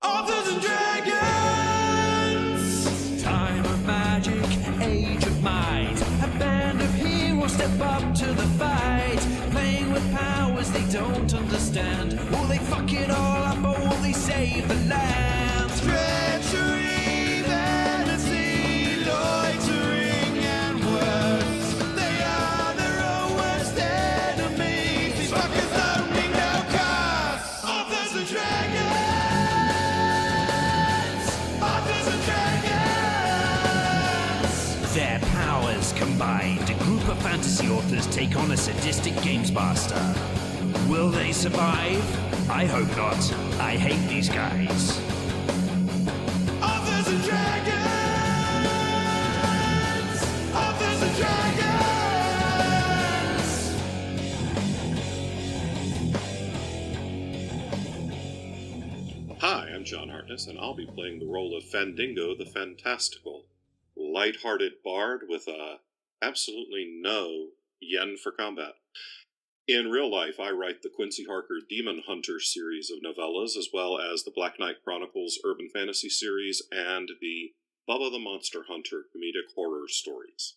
Authors and Dragons! Time of magic, age of might. A band of heroes step up to the fight. Playing with powers they don't understand. Will they fuck it all up or will they save the land? Treachery, vanity, loitering, and worse. They are their own worst enemies. These fuckers only know curse. Authors and Dragons! Authors and Dragons! Their powers combined, a group of fantasy authors take on a sadistic games master. Will they survive? I hope not. I hate these guys. Authors and Dragons! Authors and Dragons! Hi, I'm John Hartness, and I'll be playing the role of Fandingo the Fantastical, light-hearted bard with absolutely no yen for combat. In real life, I write the Quincy Harker Demon Hunter series of novellas, as well as the Black Knight Chronicles urban fantasy series and the Bubba the Monster Hunter comedic horror stories.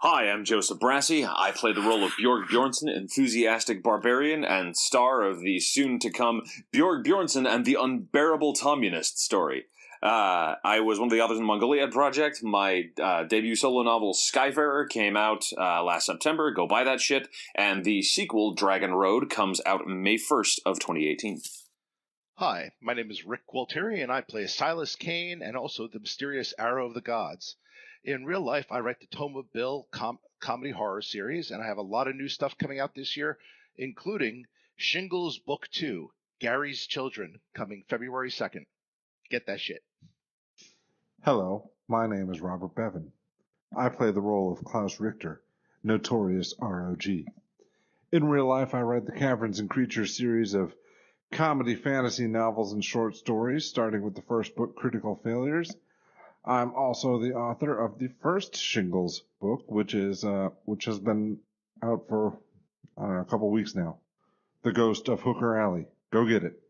Hi, I'm Joseph Brassi. I play the role of Bjorg Bjornsson, enthusiastic barbarian and star of the soon-to-come Bjorg Bjornsson and the Unbearable Communist story. I was one of the authors in the Mongoliad Project. My debut solo novel, Skyfarer, came out last September. Go buy that shit. And the sequel, Dragon Road, comes out May 1st of 2018. Hi, my name is Rick Gualtieri, and I play Silas Kane and also the mysterious Arrow of the Gods. In real life, I write the Tome of Bill comedy horror series, and I have a lot of new stuff coming out this year, including Shingles Book 2, Gary's Children, coming February 2nd. Get that shit. Hello, my name is Robert Bevan. I play the role of Klaus Richter, notorious ROG. In real life, I write the Caverns and Creatures series of comedy fantasy novels and short stories, starting with the first book, Critical Failures. I'm also the author of the first Shingles book, which has been out for, a couple weeks now. The Ghost of Hooker Alley. Go get it.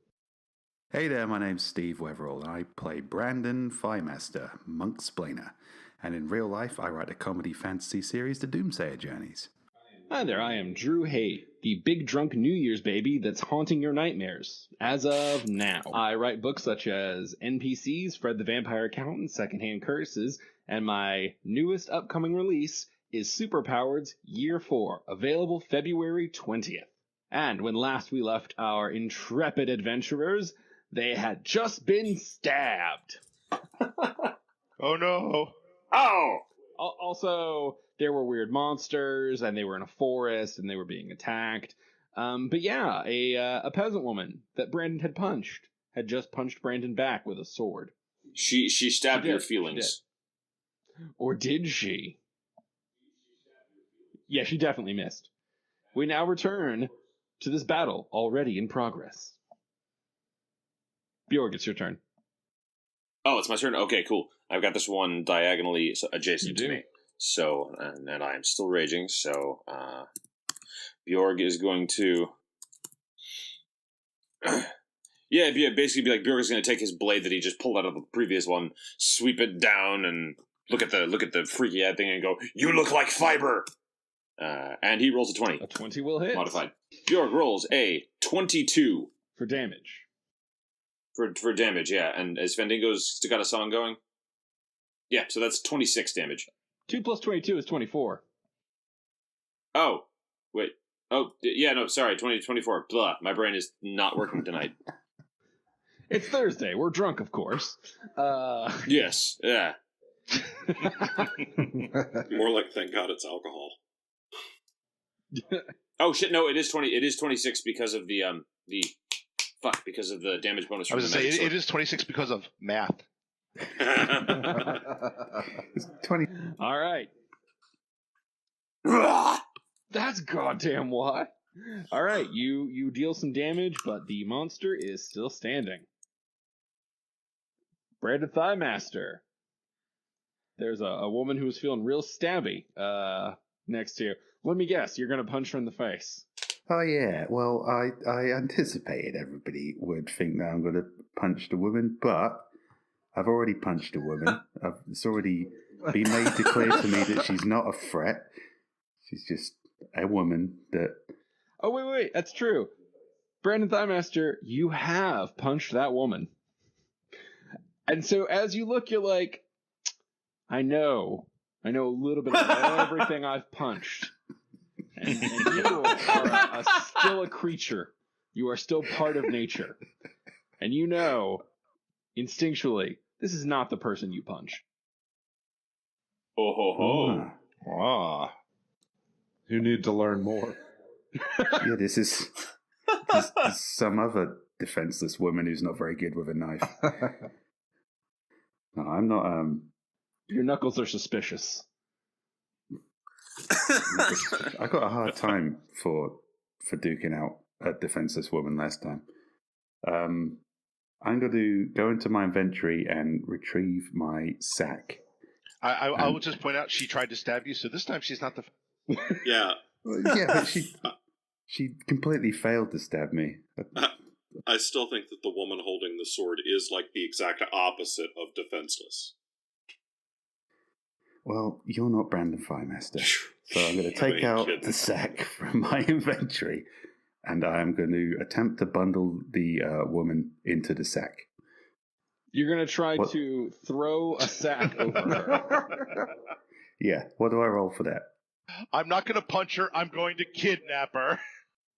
Hey there, my name's Steve Wetherall, and I play Brandon Fymaster, Monksplainer, and in real life I write a comedy fantasy series, The Doomsayer Journeys. Hi there, I am Drew Hay, the big drunk New Year's baby that's haunting your nightmares. As of now, I write books such as NPCs, Fred the Vampire Accountant, Secondhand Curses, and my newest upcoming release is Superpowers Year 4, available February 20th. And when last we left our intrepid adventurers, they had just been stabbed. Oh no! Oh! Also, there were weird monsters, and they were in a forest, and they were being attacked. But yeah, a peasant woman that Brandon had just punched Brandon back with a sword. She stabbed your feelings. Or did she? Yeah, she definitely missed. We now return to this battle already in progress. Bjorg, it's your turn. Oh, it's my turn? Okay, cool. I've got this one diagonally adjacent to me. So, and I am still raging, so Bjorg is going to... basically be like, Bjorg is going to take his blade that he just pulled out of the previous one, sweep it down, and look at the freaky ad thing and go, "You look like fiber!" And he rolls a 20. A 20 will hit. Modified. Bjorg rolls a 22. For damage. For damage, yeah. And has Fandingo's still got a song going? Yeah, so that's 26 damage. 2 plus 22 is 24. Oh, wait. Oh, yeah, no, sorry, 24. Blah, my brain is not working tonight. It's Thursday. We're drunk, of course. Yes, yeah. More like, thank God it's alcohol. Oh shit! No, it is 20. It is 26 because of the because of the damage bonus. I was going to say it is 26 because of math. 20. All right. That's goddamn why. All right, you deal some damage, but the monster is still standing. Brandon Thighmaster. There's a woman who's feeling real stabby next to you. Let me guess, you're going to punch her in the face. Oh yeah, well, I anticipated everybody would think that I'm going to punch the woman, but I've already punched a woman. It's already been made to clear to me that she's not a threat. She's just a woman that... Oh, wait, that's true. Brandon Thighmaster, you have punched that woman. And so as you look, you're like, I know a little bit about everything I've punched. And you are still a creature. You are still part of nature. And you know, instinctually, this is not the person you punched. Oh ho ho! Ah. You need to learn more. Yeah, this is some other defenseless woman who's not very good with a knife. No, I'm not. Your knuckles are suspicious. I got a hard time for duking out a defenseless woman last time. I'm going to go into my inventory and retrieve my sack. I will just point out she tried to stab you, so this time she's not the... Yeah. Yeah, but she completely failed to stab me. I still think that the woman holding the sword is like the exact opposite of defenseless. Well, you're not Brandon Firemaster, so I'm going to take out the sack from my inventory, and I am going to attempt to bundle the woman into the sack. You're going to try to throw a sack over her. Yeah, what do I roll for that? I'm not going to punch her. I'm going to kidnap her.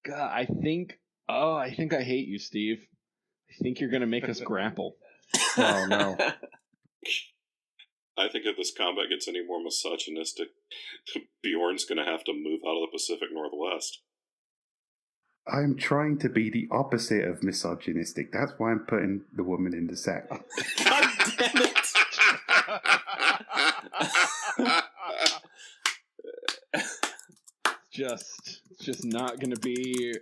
God, I think I hate you, Steve. I think you're going to make us grapple. Oh, no. I think if this combat gets any more misogynistic, Bjorn's going to have to move out of the Pacific Northwest. I'm trying to be the opposite of misogynistic. That's why I'm putting the woman in the sack. God damn it! It's just not going to be.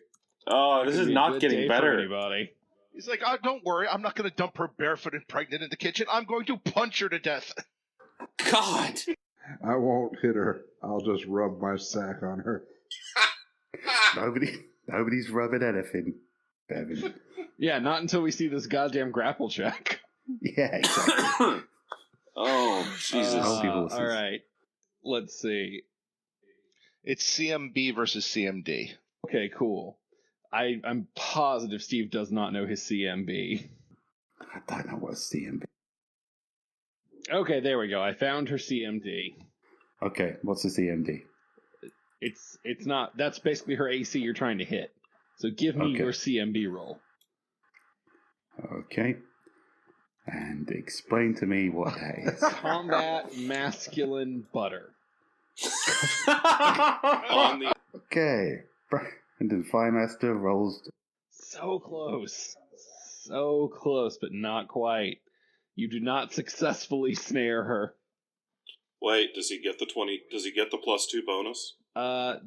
Oh, this is not getting better. Anybody. He's like, oh, don't worry. I'm not going to dump her barefoot and pregnant in the kitchen. I'm going to punch her to death. God! I won't hit her. I'll just rub my sack on her. Nobody's rubbing anything, Bevan. Yeah, not until we see this goddamn grapple check. Yeah, exactly. Oh, Jesus. All right. Let's see. It's CMB versus CMD. Okay, cool. I'm positive Steve does not know his CMB. I don't know what's CMB. Okay, there we go. I found her CMD. Okay, what's the CMD? It's not. That's basically her AC you're trying to hit. So give me your CMB roll. Okay. And explain to me what that is. Combat masculine butter. On the Okay. Brandon Firemaster rolls. So close. So close, but not quite. You do not successfully snare her. Wait, does he get the 20? Does he get the +2 bonus?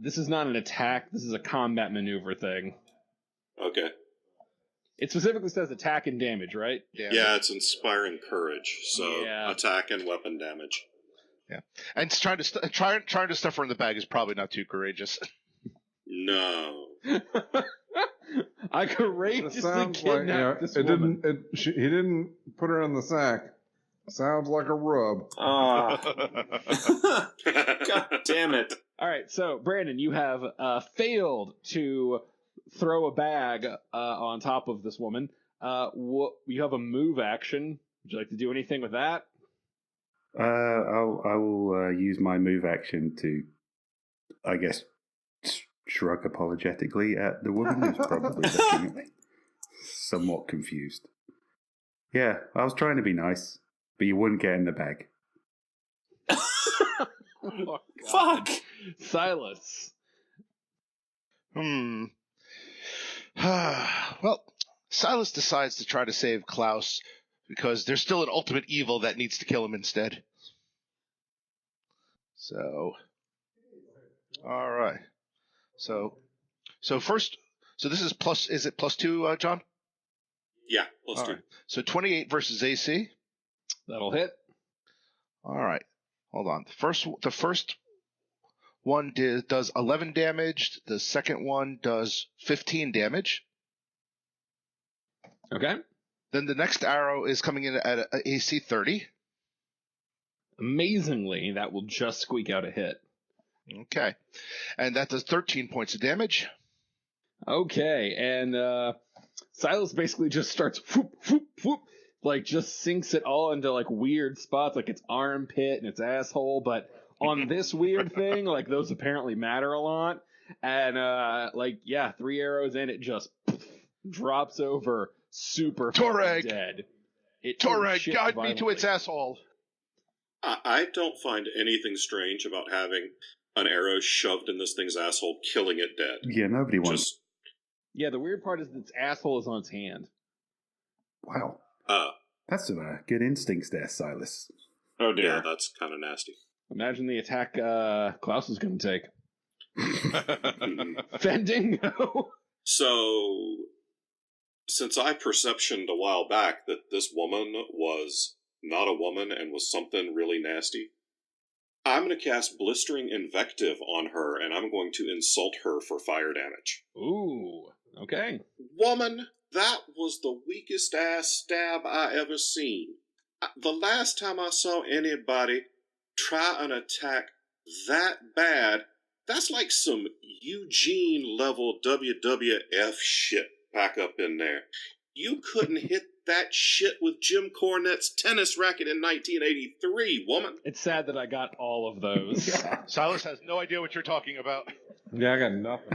This is not an attack. This is a combat maneuver thing. Okay. It specifically says attack and damage, right? Yeah, it's inspiring courage. So Yeah. attack and weapon damage. Yeah, and trying to stuff her in the bag is probably not too courageous. No. I courageously kidnapped this woman. He didn't put her in the sack. Sounds like a rub. God damn it. All right, so Brandon, you have failed to throw a bag on top of this woman. You have a move action. Would you like to do anything with that? I will use my move action to, I guess, shrug apologetically at the woman who's probably looking at me, somewhat confused. Yeah, I was trying to be nice, but you wouldn't get in the bag. Oh, Fuck! Silas. Well, Silas decides to try to save Klaus because there's still an ultimate evil that needs to kill him instead. So, all right. So first, this is plus. Is it +2, John? Yeah, +2. All right. So 28 versus AC. That'll hit. All right. Hold on. The first one does 11 damage. The second one does 15 damage. Okay. Then the next arrow is coming in at a AC 30. Amazingly, that will just squeak out a hit. Okay. And that does 13 points of damage. Okay, and Silas basically just starts whoop, whoop, whoop, like just sinks it all into like weird spots, like its armpit and its asshole, but on this weird thing, like those apparently matter a lot. And 3 arrows in, it just drops over super Torag! dead. Torag, guide me to its asshole. I don't find anything strange about having an arrow shoved in this thing's asshole, killing it dead. Yeah, nobody wants. Yeah, the weird part is its asshole is on its hand. Wow. That's some good instincts there, Silas. Oh dear. Yeah, that's kind of nasty. Imagine the attack Klaus is going to take. Fendingo! So, since I perceptioned a while back that this woman was not a woman and was something really nasty, I'm going to cast Blistering Invective on her, and I'm going to insult her for fire damage. Ooh, okay. Woman, that was the weakest ass stab I ever seen. The last time I saw anybody try an attack that bad, that's like some Eugene level WWF shit back up in there. You couldn't hit that shit with Jim Cornette's tennis racket in 1983, woman. It's sad that I got all of those. Silas has no idea what you're talking about. Yeah, I got nothing.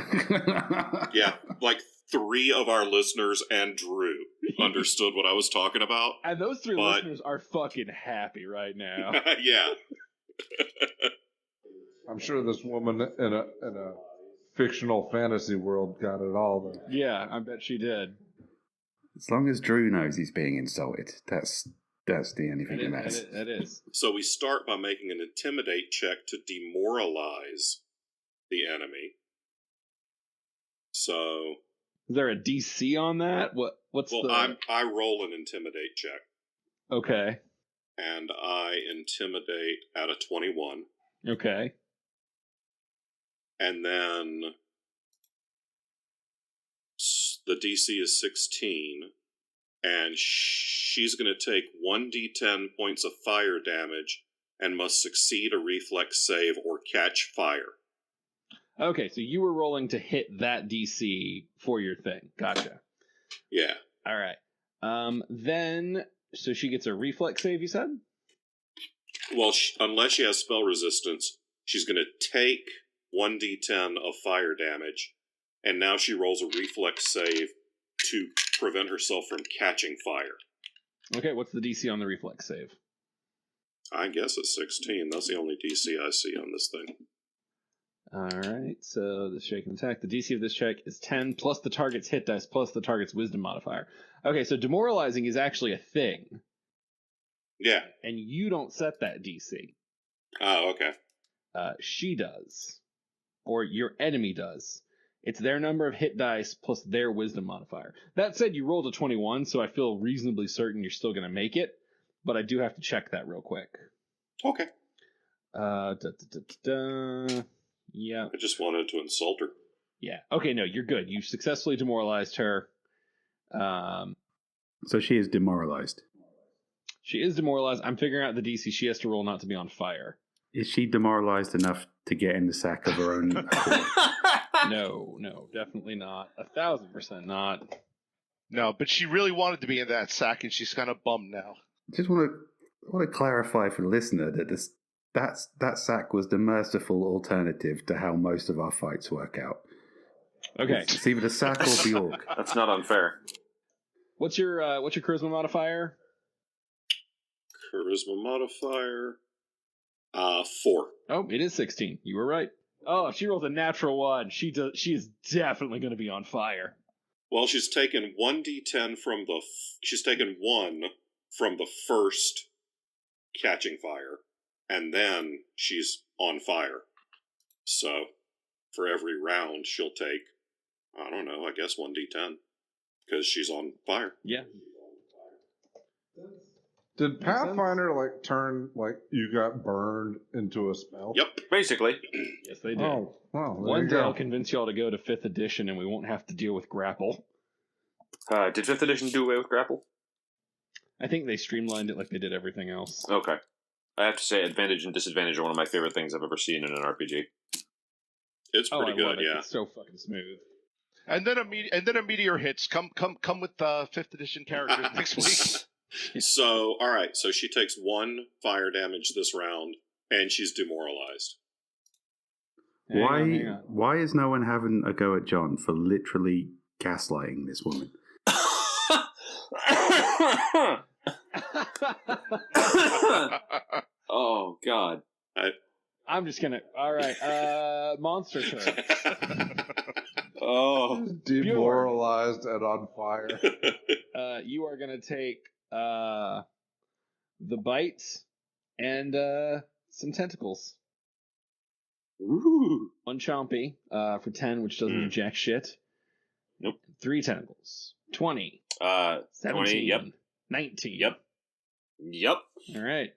Yeah, like 3 of our listeners and Drew understood what I was talking about. And those 3 listeners are fucking happy right now. Yeah. I'm sure this woman in a fictional fantasy world got it all. Then. Yeah, I bet she did. As long as Drew knows he's being insulted, that's the only thing that matters. That is. So we start by making an intimidate check to demoralize the enemy. So, Is there a DC on that? What's the... I roll an intimidate check, Okay. and I intimidate at a 21, Okay. and then the DC is 16, and she's going to take 1d10 points of fire damage and must succeed a reflex save or catch fire. Okay, so you were rolling to hit that DC for your thing. Gotcha. Yeah. All right. Then, so she gets a reflex save, you said? Well, unless she has spell resistance, she's going to take 1d10 of fire damage, and now she rolls a reflex save to prevent herself from catching fire. Okay, what's the DC on the reflex save? I guess it's 16. That's the only DC I see on this thing. Alright, so the shake and attack. The DC of this check is 10 plus the target's hit dice plus the target's wisdom modifier. Okay, so demoralizing is actually a thing. Yeah. And you don't set that DC. Oh, okay. She does. Or your enemy does. It's their number of hit dice plus their wisdom modifier. That said, you rolled a 21, so I feel reasonably certain you're still going to make it. But I do have to check that real quick. Okay. Yeah. I just wanted to insult her. Yeah. Okay, no, you're good. You successfully demoralized her. So she is demoralized. She is demoralized. I'm figuring out the DC she has to roll not to be on fire. Is she demoralized enough to get in the sack of her own accord? No, definitely not. 1,000% not. No, but she really wanted to be in that sack, and she's kind of bummed now. Just want to clarify for the listener that that sack was the merciful alternative to how most of our fights work out. Okay. It's either the sack or the orc. That's not unfair. What's your charisma modifier? Charisma modifier. 4. Oh, it is 16. You were right. Oh, if she rolls a natural 1, she is definitely going to be on fire. Well, she's taken 1d10 from she's taken 1 from the first catching fire, and then she's on fire. So, for every round, she'll take, I don't know, I guess 1d10, because she's on fire. Yeah. Did Pathfinder like turn like you got burned into a spell? Yep. Basically. Yes, they did. Oh, well, there One you day go. I'll convince y'all to go to 5th edition and we won't have to deal with grapple. Did 5th edition do away with grapple? I think they streamlined it like they did everything else. Okay. I have to say, advantage and disadvantage are one of my favorite things I've ever seen in an RPG. It's pretty I good, love it. yeah. It's so fucking smooth. And then a meteor hits. Come with 5th edition characters next week. So, all right. So she takes 1 fire damage this round, and she's demoralized. Hang on. Why is no one having a go at John for literally gaslighting this woman? Oh, God. I'm just gonna. All right, monster turn. Oh. Demoralized and on fire. You are gonna take the bites and some tentacles. Ooh. 1 chompy for 10, which doesn't do jack shit. Nope. 3 tentacles. 20. 17. 20, yep. 19. Yep. All right.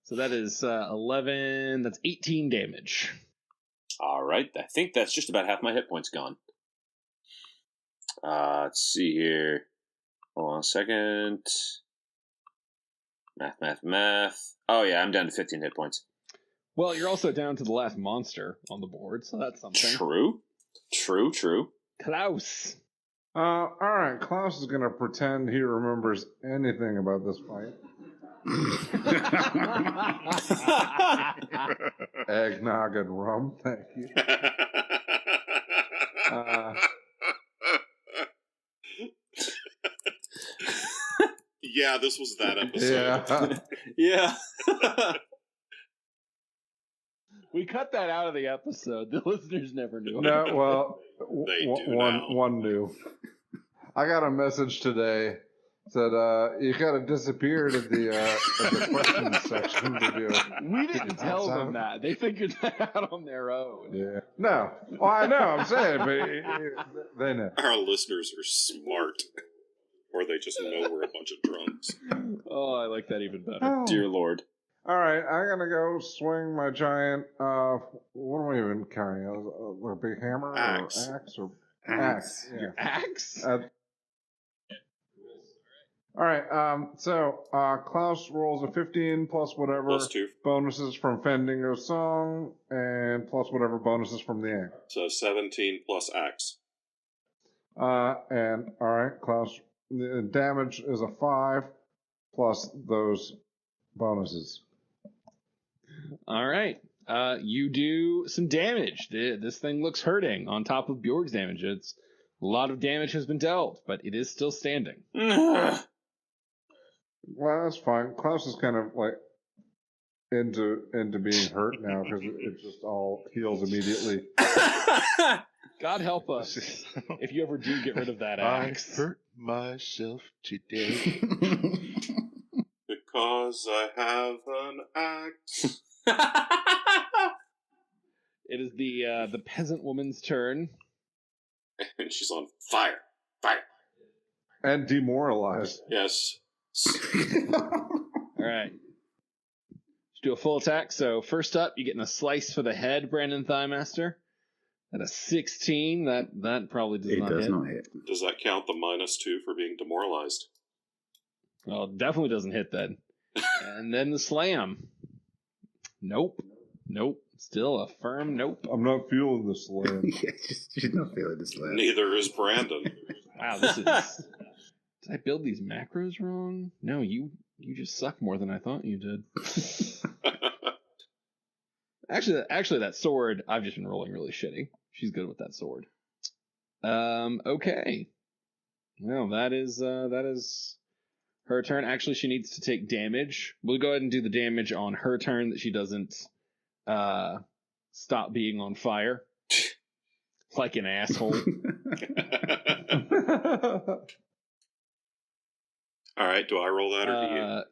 So that is 11. That's 18 damage. All right. I think that's just about half my hit points gone. Let's see here. Hold on a second. Math. Oh, yeah, I'm down to 15 hit points. Well, you're also down to the last monster on the board, so that's something. True. Klaus. All right, Klaus is gonna pretend he remembers anything about this fight. Eggnog and rum, thank you. Yeah, this was that episode. Yeah. Yeah. We cut that out of the episode. The listeners never knew. No, well, They do now. one knew. I got a message today said you kind of disappeared at the questions section. We didn't tell them that. They figured that out on their own. Yeah. No. Well, I know. I'm saying, but they know. Our listeners are smart. Or they just know we're a bunch of drunks. Oh, I like that even better. Oh. Dear Lord. All right, I'm gonna go swing my giant. What am I even carrying? A big hammer Axe. or axe or Axe. Yeah. Your axe? All right. So Klaus rolls a 15 plus whatever +2. bonuses from Fendingo's song and plus whatever bonuses from the axe. So 17 plus axe. And all right, Klaus. The damage is a 5 plus those bonuses. All right. You do some damage. This thing looks hurting on top of Bjorg's damage. It's a lot of damage has been dealt, but it is still standing. Well, that's fine. Klaus is kind of like into being hurt now because it just all heals immediately. God help us if you ever do get rid of that axe. I hurt myself today. Because I have an axe. It is the peasant woman's turn. And she's on fire. Fire. And demoralized. Yes. All right. Let's do a full attack. So first up, you're getting a slice for the head, Brandon Thighmaster. At a 16, that probably does not hit. It does not hit. Does that count the -2 for being demoralized? Well, it definitely doesn't hit then. And then the slam. Nope. Still a firm nope. I'm not feeling the slam. Yeah, she's not feeling this last. Neither is Brandon. Wow, this is... Did I build these macros wrong? No, you just suck more than I thought you did. Actually, that sword, I've just been rolling really shitty. She's good with that sword. Okay. Well, that is her turn. Actually, she needs to take damage. We'll go ahead and do the damage on her turn that she doesn't stop being on fire. Like an asshole. All right, do I roll that or do you?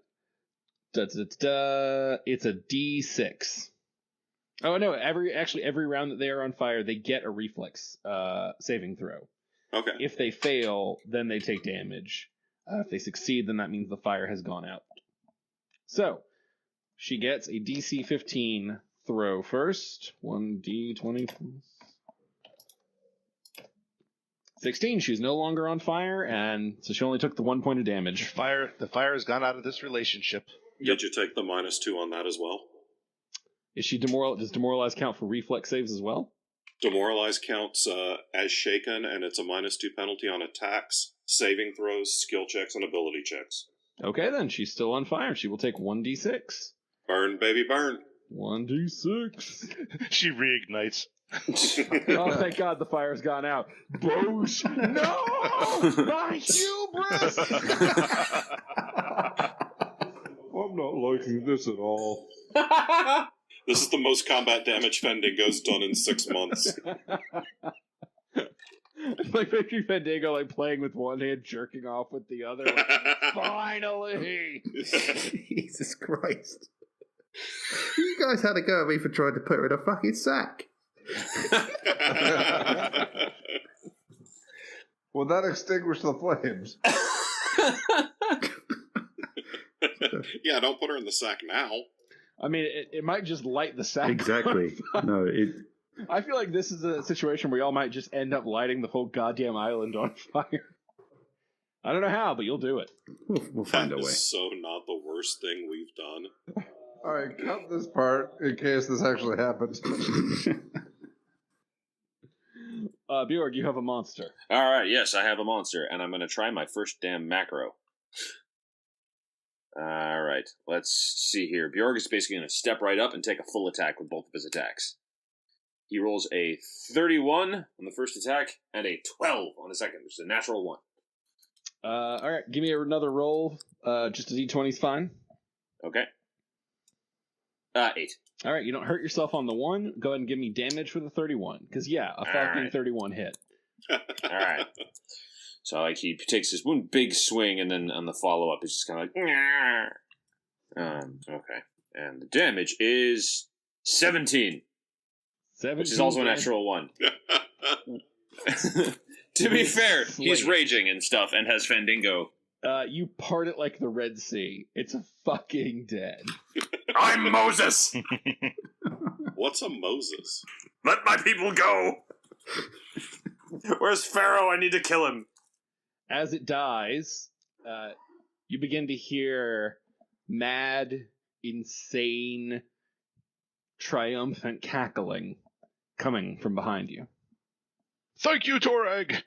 It's a D6. Oh no! Every round that they are on fire, they get a reflex saving throw. Okay. If they fail, then they take damage. If they succeed, then that means the fire has gone out. So, she gets a DC 15 throw first. 1d20. 16, she's no longer on fire, and so she only took the 1 point of damage. The fire has gone out of this relationship. Did you take the -2 on that as well? Is she does demoralize count for reflex saves as well? Demoralize counts as shaken, and it's a -2 penalty on attacks, saving throws, skill checks, and ability checks. Okay, then she's still on fire. She will take 1d6. Burn, baby, burn. 1d6. She reignites. Oh, thank God the fire's gone out. Boosh! No! My hubris! I'm not liking this at all. This is the most combat damage Fandango's done in 6 months. It's like picturing Fandango like playing with one hand, jerking off with the other. Like, finally! Jesus Christ. You guys had a go at me for trying to put her in a fucking sack. Will that extinguish the flames? Yeah, don't put her in the sack now. I mean, it might just light the sack. Exactly. No, I feel like this is a situation where y'all might just end up lighting the whole goddamn island on fire. I don't know how, but you'll do it. we'll find a That way. is so not the worst thing we've done. Alright, cut this part in case this actually happens. Bjorg, you have a monster. All right, yes, I have a monster, and I'm going to try my first damn macro. All right, let's see here. Bjorg is basically going to step right up and take a full attack with both of his attacks. He rolls a 31 on the first attack and a 12 on the second, which is a natural 1. All right, give me another roll. Just a d20 is fine. Okay. 8. All right, you don't hurt yourself on the 1. Go ahead and give me damage for the 31. Because, yeah, a fucking right. 31 hit. All right. So, like, he takes this one big swing, and then on the follow-up, he's just kind of like, okay. And the damage is 17. 17 Which is also a damage. natural 1. To be fair, he's raging and stuff and has Fandango. You part it like the Red Sea. It's fucking dead. I'm Moses! What's a Moses? Let my people go! Where's Pharaoh? I need to kill him. As it dies, you begin to hear mad, insane, triumphant cackling coming from behind you. Thank you, Torag!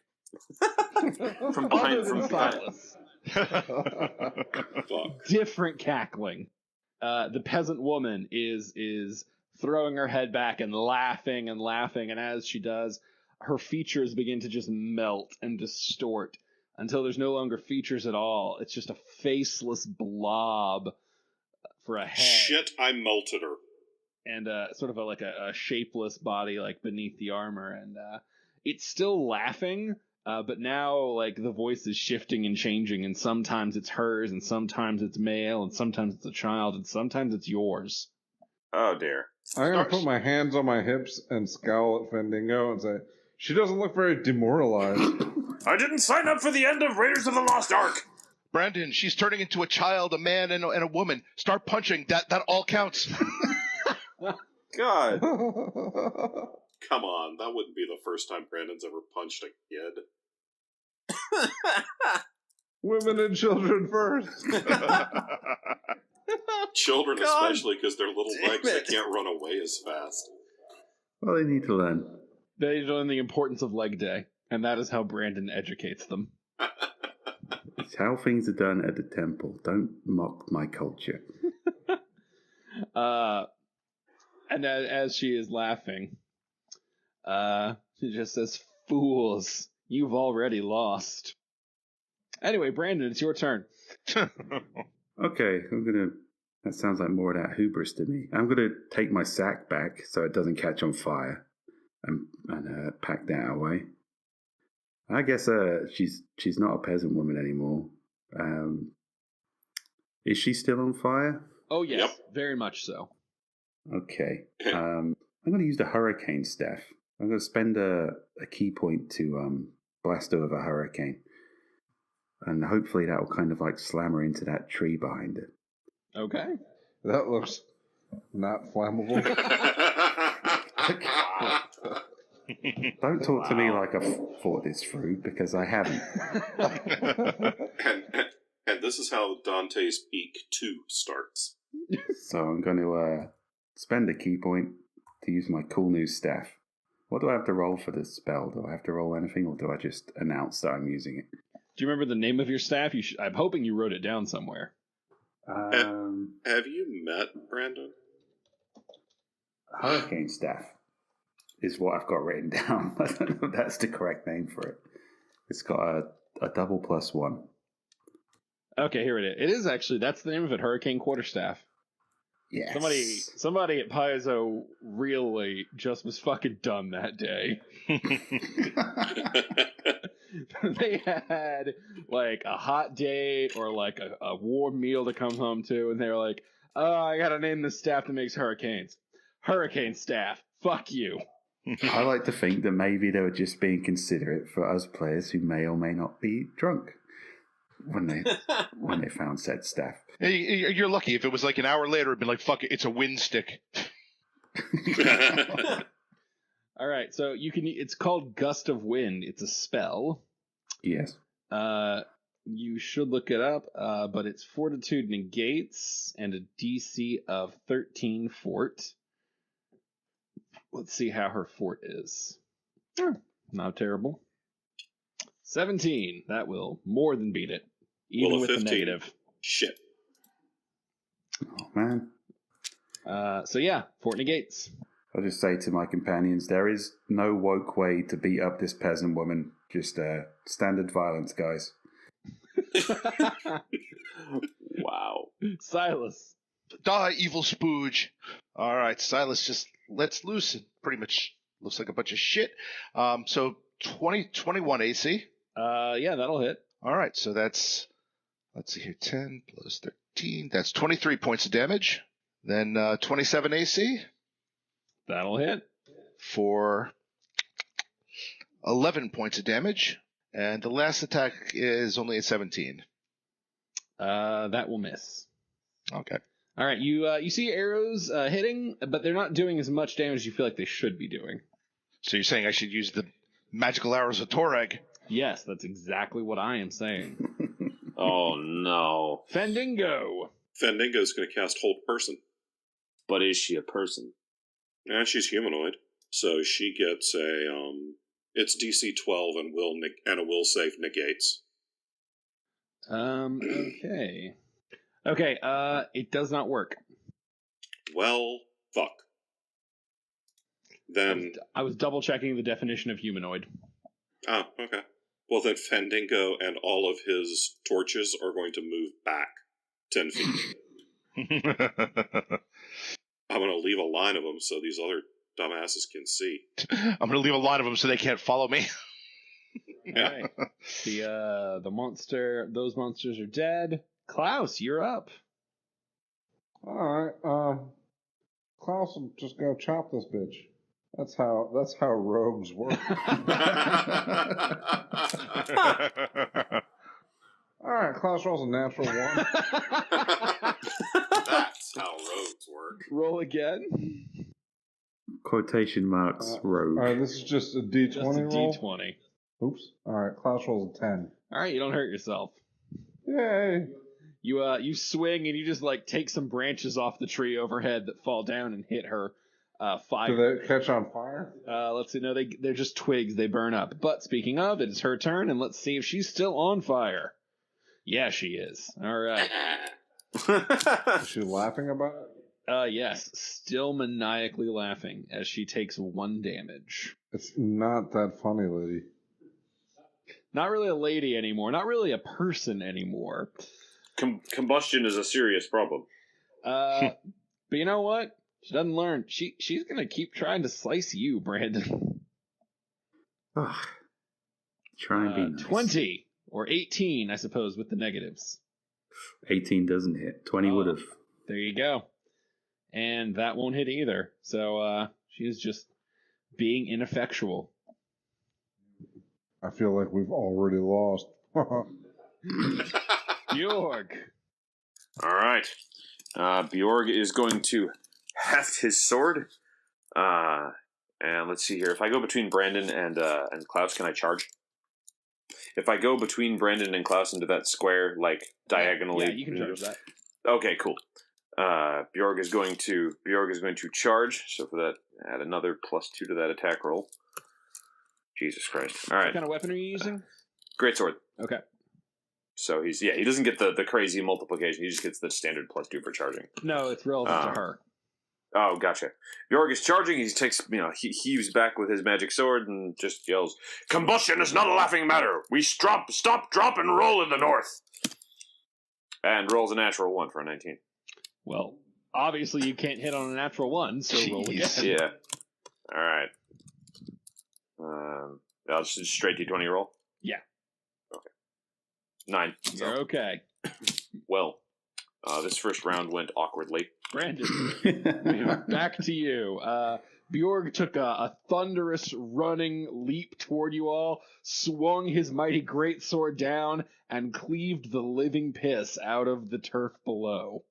From behind, Other than Silas. Fuck. Different cackling. The peasant woman is throwing her head back and laughing, and as she does, her features begin to just melt and distort until there's no longer features at all. It's just a faceless blob for a head. Shit, I melted her. And sort of a shapeless body like beneath the armor, and it's still laughing, but now like the voice is shifting and changing, and sometimes it's hers, and sometimes it's male, and sometimes it's a child, and sometimes it's yours. Oh, dear. I'm going to put my hands on my hips and scowl at Fandango and say, she doesn't look very demoralized. I didn't sign up for the end of Raiders of the Lost Ark! Brandon, she's turning into a child, a man, and a woman. Start punching. That all counts. God. Come on, that wouldn't be the first time Brandon's ever punched a kid. Women and children first. Children God especially, because their little damn legs, they it. can't run away as fast. Well, they need to learn. They learn the importance of leg day, and that is how Brandon educates them. It's how things are done at the temple. Don't mock my culture. And as she is laughing, she just says, "Fools, you've already lost." Anyway, Brandon, it's your turn. Okay, that sounds like more of that hubris to me. I'm gonna take my sack back so it doesn't catch on fire, and pack that away. I guess she's not a peasant woman anymore. Is she still on fire? Oh yes, Yep. very much so. Okay. I'm going to use the hurricane staff. I'm going to spend a key point to blast over hurricane. And hopefully that will kind of like slam her into that tree behind her. Okay. That looks not flammable. Don't talk to me like I've thought this through, because I haven't. and this is how Dante's Peak 2 starts. So I'm going to spend a key point to use my cool new staff. What do I have to roll for this spell? Do I have to roll anything, or do I just announce that I'm using it? Do you remember the name of your staff? I'm hoping you wrote it down somewhere. Have you met Brandon? Hurricane staff is what I've got written down. I don't know if that's the correct name for it. It's got a double +1. Okay, here it is. It is actually, that's the name of it, Hurricane Quarterstaff. Yes. Somebody at Paizo really just was fucking done that day. They had like a hot day or like a warm meal to come home to, and they were like, "Oh, I gotta name the staff that makes hurricanes. Hurricane staff. Fuck you." I like to think that maybe they were just being considerate for us players who may or may not be drunk when they found said staff. You're lucky. If it was like an hour later, it'd been like, fuck it, it's a wind stick. All right, so it's called Gust of Wind. It's a spell. Yes. You should look it up, but it's Fortitude negates and a DC of 13 fort. Let's see how her fort is. Not terrible. 17. That will more than beat it, even with 15. the negative. Shit. Oh, man. So yeah, fort negates. I'll just say to my companions, there is no woke way to beat up this peasant woman. Just standard violence, guys. Wow. Silas. Die, evil spooge. All right, Silas just lets loose and pretty much looks like a bunch of shit. So 21 AC. Yeah, that'll hit. All right, so that's, let's see here, 10 plus 13. That's 23 points of damage. Then 27 AC That'll hit. for 11 points of damage. And the last attack is only a 17. That will miss. Okay. All right, you see arrows hitting, but they're not doing as much damage as you feel like they should be doing. So you're saying I should use the magical arrows of Torag? Yes, that's exactly what I am saying. Oh, no. Fendingo. Fendingo's going to cast Hold Person. But is she a person? Yeah, she's humanoid, so she gets it's DC 12 and a will save negates. Okay. Okay, it does not work. Well, fuck. Then I was double checking the definition of humanoid. oh, okay. Well, then Fendingo and all of his torches are going to move back 10 feet. I'm going to leave a line of them so these other dumbasses can see. I'm going to leave a line of them so they can't follow me. Yeah. Alright. Those monsters are dead. Klaus, you're up. Alright, Klaus will just go chop this bitch. That's how rogues work. Alright, Klaus rolls a natural 1. That's how rogues work. Roll again. Quotation marks, rogue. Alright, this is just a D20 Just a roll. D20. Oops. Alright, Klaus rolls a 10. Alright, you don't hurt yourself. Yay! You swing and you just like take some branches off the tree overhead that fall down and hit her. Fire. Do they catch on fire? Let's see. No, they're just twigs. They burn up. But speaking of, it is her turn, and let's see if she's still on fire. Yeah, she is. All right. Is she laughing about it? Yes, still maniacally laughing as she takes 1 damage. It's not that funny, lady. Not really a lady anymore. Not really a person anymore. Combustion is a serious problem. But you know what? She doesn't learn. She's gonna keep trying to slice you, Brandon. Ugh. Try and be nice. 20 or 18, I suppose, with the negatives. 18 doesn't hit. 20 would have. There you go. And that won't hit either. So she's just being ineffectual. I feel like we've already lost. Bjorg. All right. Bjorg is going to heft his sword. And let's see here. If I go between Brandon and Klaus, can I charge? If I go between Brandon and Klaus into that square, like diagonally, Yeah, you can charge that. Okay, cool. Bjorg is going to charge. So for that, add another +2 to that attack roll. Jesus Christ! All right. What kind of weapon are you using? Greatsword. Okay. So he doesn't get the crazy multiplication. He just gets the standard +2 for charging. No, it's relevant to her. Oh, gotcha. Bjorg is charging. He takes, he heaves back with his magic sword and just yells, "Combustion is not a laughing matter. We stop, drop, and roll in the north." And rolls a natural 1 for a 19. Well, obviously you can't hit on a natural 1, so roll again. Yeah. All right. I'll just straight D20 roll? Yeah. Okay. 9. You're okay. Well, this first round went awkwardly. Brandon, back to you. Bjorg took a thunderous running leap toward you all, swung his mighty greatsword down, and cleaved the living piss out of the turf below.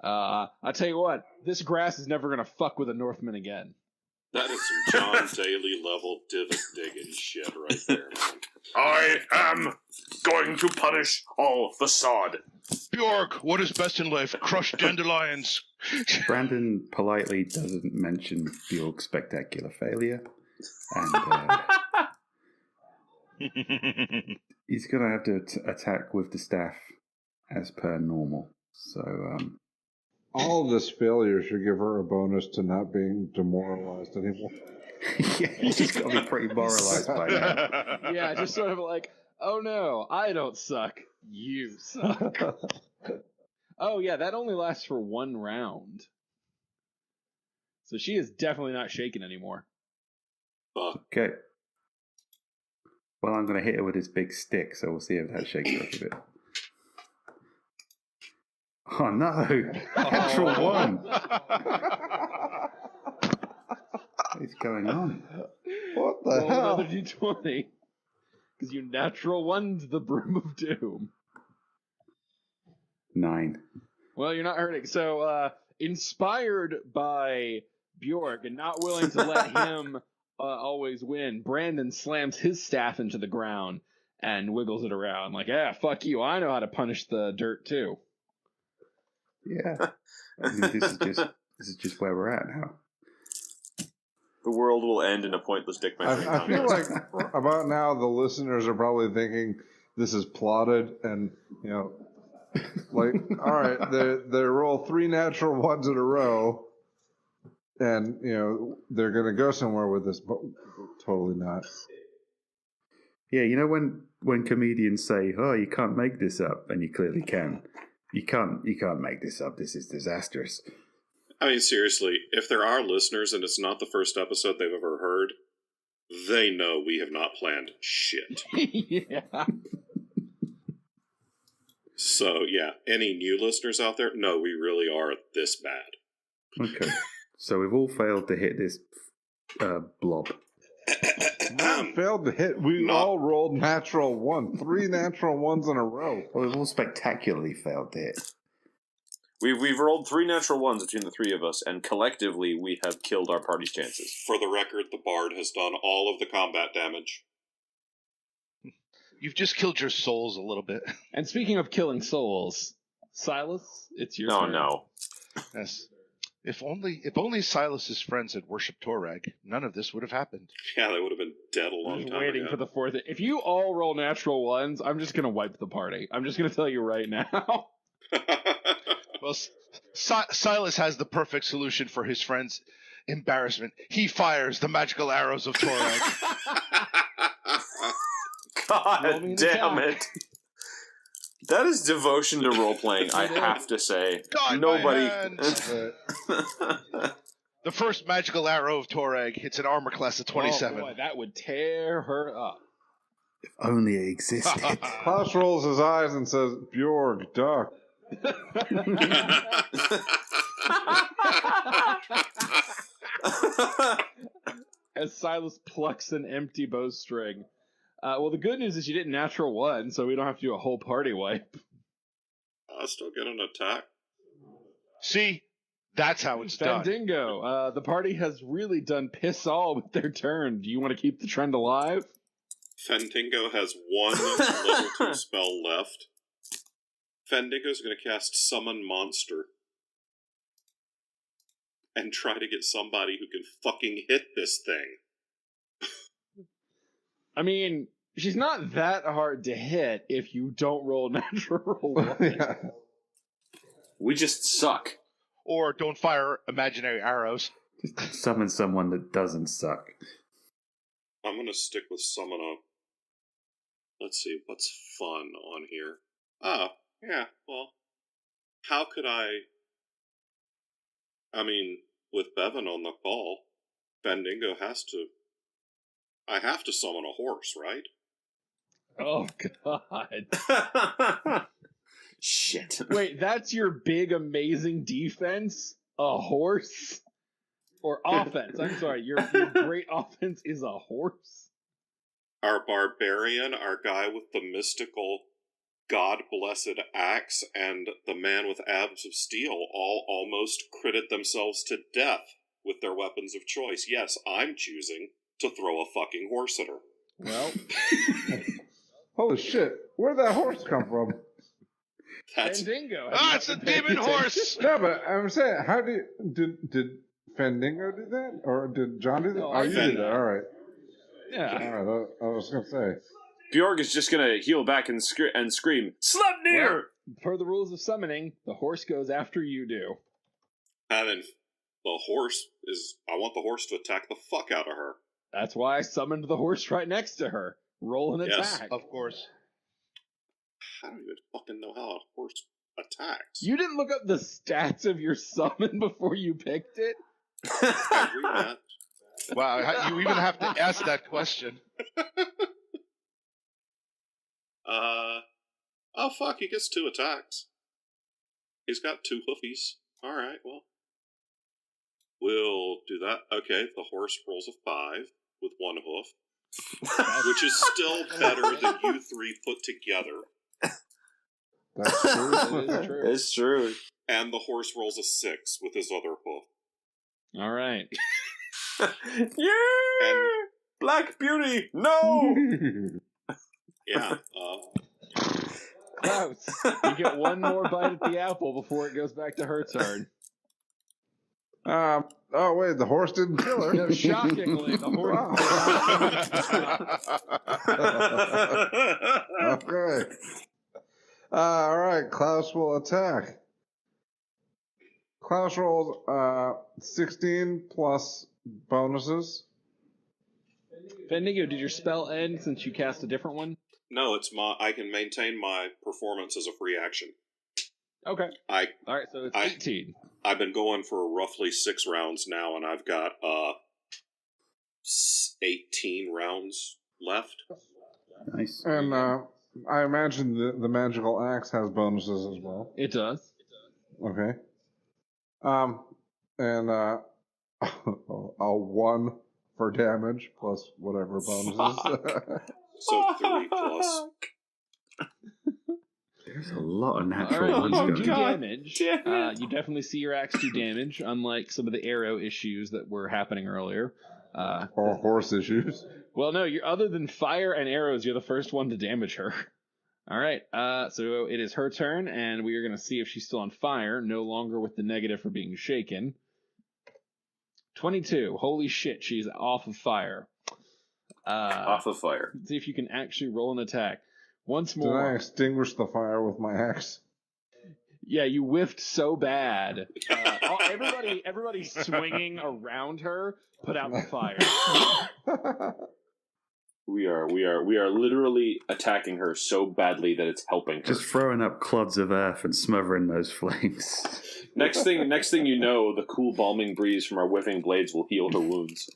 I tell you what, this grass is never gonna fuck with a Northman again. That is some John Daly level divot digging shit right there, man. I am going to punish all the sod. Bjork, what is best in life? Crushed dandelions. Brandon politely doesn't mention Bjork's spectacular failure, and he's going to have to attack with the staff as per normal. So, all of this failure should give her a bonus to not being demoralized anymore. yeah, she's got to be pretty moralized by now. Yeah, just sort of like, oh no, I don't suck. You suck. Oh yeah, that only lasts for 1 round. So she is definitely not shaken anymore. Okay. Well, I'm going to hit her with this big stick, so we'll see if that shakes her up a bit. Oh no! Natural 1! What is going on? What the Roll hell? another d20. Because you natural 1'd the Broom of Doom. 9. Well, you're not hurting. So, inspired by Bjork and not willing to let him always win, Brandon slams his staff into the ground and wiggles it around. Like, yeah, fuck you. I know how to punish the dirt, too. Yeah. I mean, this is just where we're at now. The world will end in a pointless dick measuring I feel contest. like about now the listeners are probably thinking this is plotted and, like, all right, they roll 3 natural 1s in a row and, they're going to go somewhere with this, but totally not. Yeah, when comedians say, "Oh, you can't make this up," and you clearly can. You can't make this up. This is disastrous. I mean, seriously, if there are listeners and it's not the first episode they've ever heard, they know we have not planned shit. Yeah. So, yeah, any new listeners out there? No, we really are this bad. Okay. So we've all failed to hit this blob. We failed to hit. We all rolled natural 1. 3 natural 1s in a row. Well, we've all spectacularly failed to hit. We've rolled 3 natural 1s between the 3 of us, and collectively we have killed our party's chances. For the record, the bard has done all of the combat damage. You've just killed your souls a little bit. And speaking of killing souls, Silas, it's your turn. No. Yes. If only Silas's friends had worshipped Torag, none of this would have happened. Yeah, they would have been dead a I'm long just time waiting ago. for the 4th. If you all roll natural 1s, I'm just going to wipe the party. I'm just going to tell you right now. Well, Silas has the perfect solution for his friend's embarrassment. He fires the magical arrows of Torag. Roll me God an damn attack. it. That is devotion to role-playing, I have to say. God, Nobody... my hand. The first magical arrow of Torag hits an armor class of 27. Oh boy, that would tear her up. If only it existed. Klaus rolls his eyes and says, "Bjorg, duck." As Silas plucks an empty bowstring. Well, the good news is you didn't natural 1, so we don't have to do a whole party wipe. I'll still get an attack. See, that's how it's done. Fandingo, the party has really done piss all with their turn. Do you want to keep the trend alive? Fandingo has one level 2 spell left. Fandingo's going to cast Summon Monster and try to get somebody who can fucking hit this thing. I mean, she's not that hard to hit if you don't roll natural one. Yeah. We just suck. Or don't fire imaginary arrows. Summon someone that doesn't suck. I'm going to stick with Summon a... Let's see, what's fun on here? Oh, yeah, well, how could I mean, with Bevan on the call, Fandingo has to... I have to summon a horse, right? Oh, God. Shit. Wait, that's your big, amazing defense? A horse? Or offense? I'm sorry, your great offense is a horse? Our barbarian, our guy with the mystical god-blessed axe, and the man with abs of steel all almost critted themselves to death with their weapons of choice. Yes, I'm choosing to throw a fucking horse at her. Well, Holy shit! Where'd that horse come from? That's... Fandingo. Ah, it's a demon horse! No, but I'm saying, how did Fandingo do that, or did John do that? No, Oh, you did that. All right. Yeah. All right. I was gonna say. Bjorg is just gonna heal back and scream, Sleipnir! Well, per the rules of summoning, the horse goes after you do. And then the horse is... I want the horse to attack the fuck out of her. That's why I summoned the horse right next to her. Roll an Yes. attack. Of course. I don't even fucking know how a horse attacks. You didn't look up the stats of your summon before you picked it? Have we met? Wow, you even have to ask that question. Oh fuck, he gets 2 attacks. He's got 2 hoofies. Alright, well. We'll do that. Okay, the horse rolls a 5 with 1 hoof. Which is still better than you 3 put together. That's true. That is true. It's true. And the horse rolls a 6 with his other hoof. All right. Yeah! And Black Beauty! No! yeah, Klaus, you get one more bite at the apple before it goes back to her turn. Oh wait, the horse didn't kill her. No, shockingly, the horse. Okay. All right, Klaus will attack. Klaus rolls 16 plus bonuses. Fandingo, did your spell end since you cast a different one? no, it's I can maintain my performance as a free action. Okay. All right, so it's I- 18. I've been going for roughly 6 rounds now, and I've got 18 rounds left. Nice. And I imagine the magical axe has bonuses as well. It does. Okay. And a 1 for damage plus whatever bonuses. So 3 plus. There's a lot of All natural right, ones you going do on. damage. damn it. You definitely see your axe do damage, unlike some of the arrow issues that were happening earlier. Or horse issues. Well, no, you're other than fire and arrows, you're the first one to damage her. All right, so it is her turn, and we are going to see if she's still on fire, no longer with the negative for being shaken. 22. Holy shit, she's off of fire. Off of fire. Let's see if you can actually roll an attack. Once Did I more. extinguish the fire with my axe? Yeah, you whiffed so bad. Everybody swinging around her put out the fire. We are literally attacking her so badly that it's helping her. Just throwing up clods of earth and smothering those flames. Next thing you know, the cool balming breeze from our whiffing blades will heal her wounds.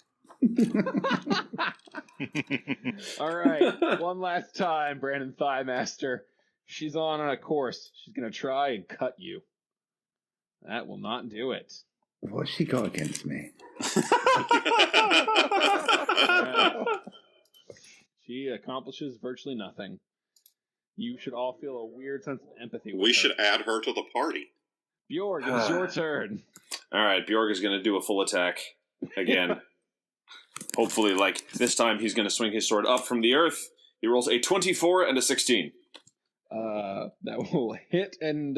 All right, one last time, Brandon Thighmaster. She's on a course. She's going to try and cut you. That will not do it. What's she got against me? She accomplishes virtually nothing. You should all feel a weird sense of empathy with We her. should add her to the party. Bjorg, it's your turn. All right, Bjorg is going to do a full attack again. Hopefully, like, this time he's going to swing his sword up from the earth. He rolls a 24 and a 16. That will hit and,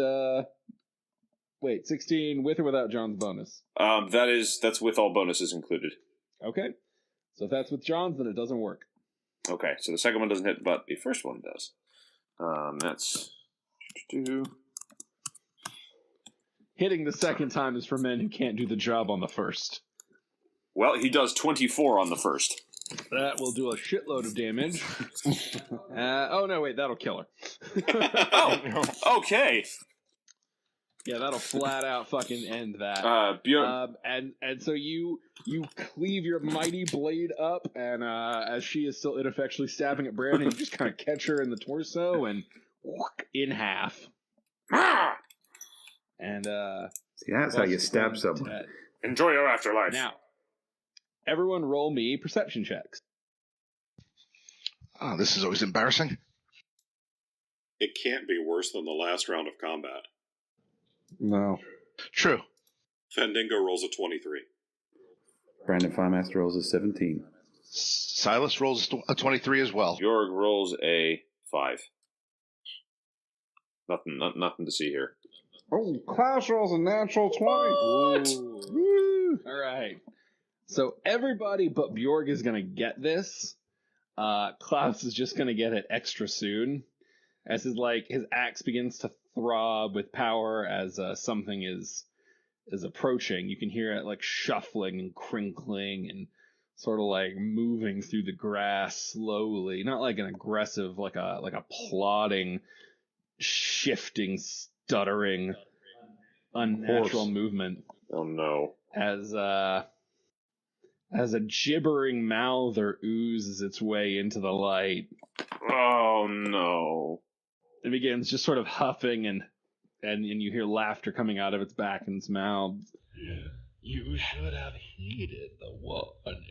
wait, 16 with or without John's bonus? That's with all bonuses included. Okay. So if that's with John's, then it doesn't work. Okay, so the second one doesn't hit, but the first one does. That's... Hitting the second time is for men who can't do the job on the first. Well, he does 24 on the first. That will do a shitload of damage. Oh, no, wait, that'll kill her. Oh, okay. Yeah, that'll flat out fucking end that. And so you cleave your mighty blade up, and as she is still ineffectually stabbing at Brandon, you just kind of catch her in the torso and in half. And See, that's how you stab someone. Enjoy your afterlife. Now, everyone roll me perception checks. Oh, this is always embarrassing. It can't be worse than the last round of combat. No. True. Fendingo rolls a 23. Brandon Firemaster rolls a 17. Silas rolls a 23 as well. Bjorg rolls a 5. Nothing to see here. Oh, Klaus rolls a natural 20. Woo! All right. So everybody but Bjorg is going to get this. Klaus is just going to get it extra soon. As his axe begins to throb with power as something is approaching. You can hear it like shuffling and crinkling and sort of like moving through the grass slowly. Not like an aggressive, like a plodding, shifting, stuttering, unnatural movement. Oh no. As a gibbering mouther oozes its way into the light. Oh no. It begins just sort of huffing and you hear laughter coming out of its back and its mouth. You should have heeded the warning.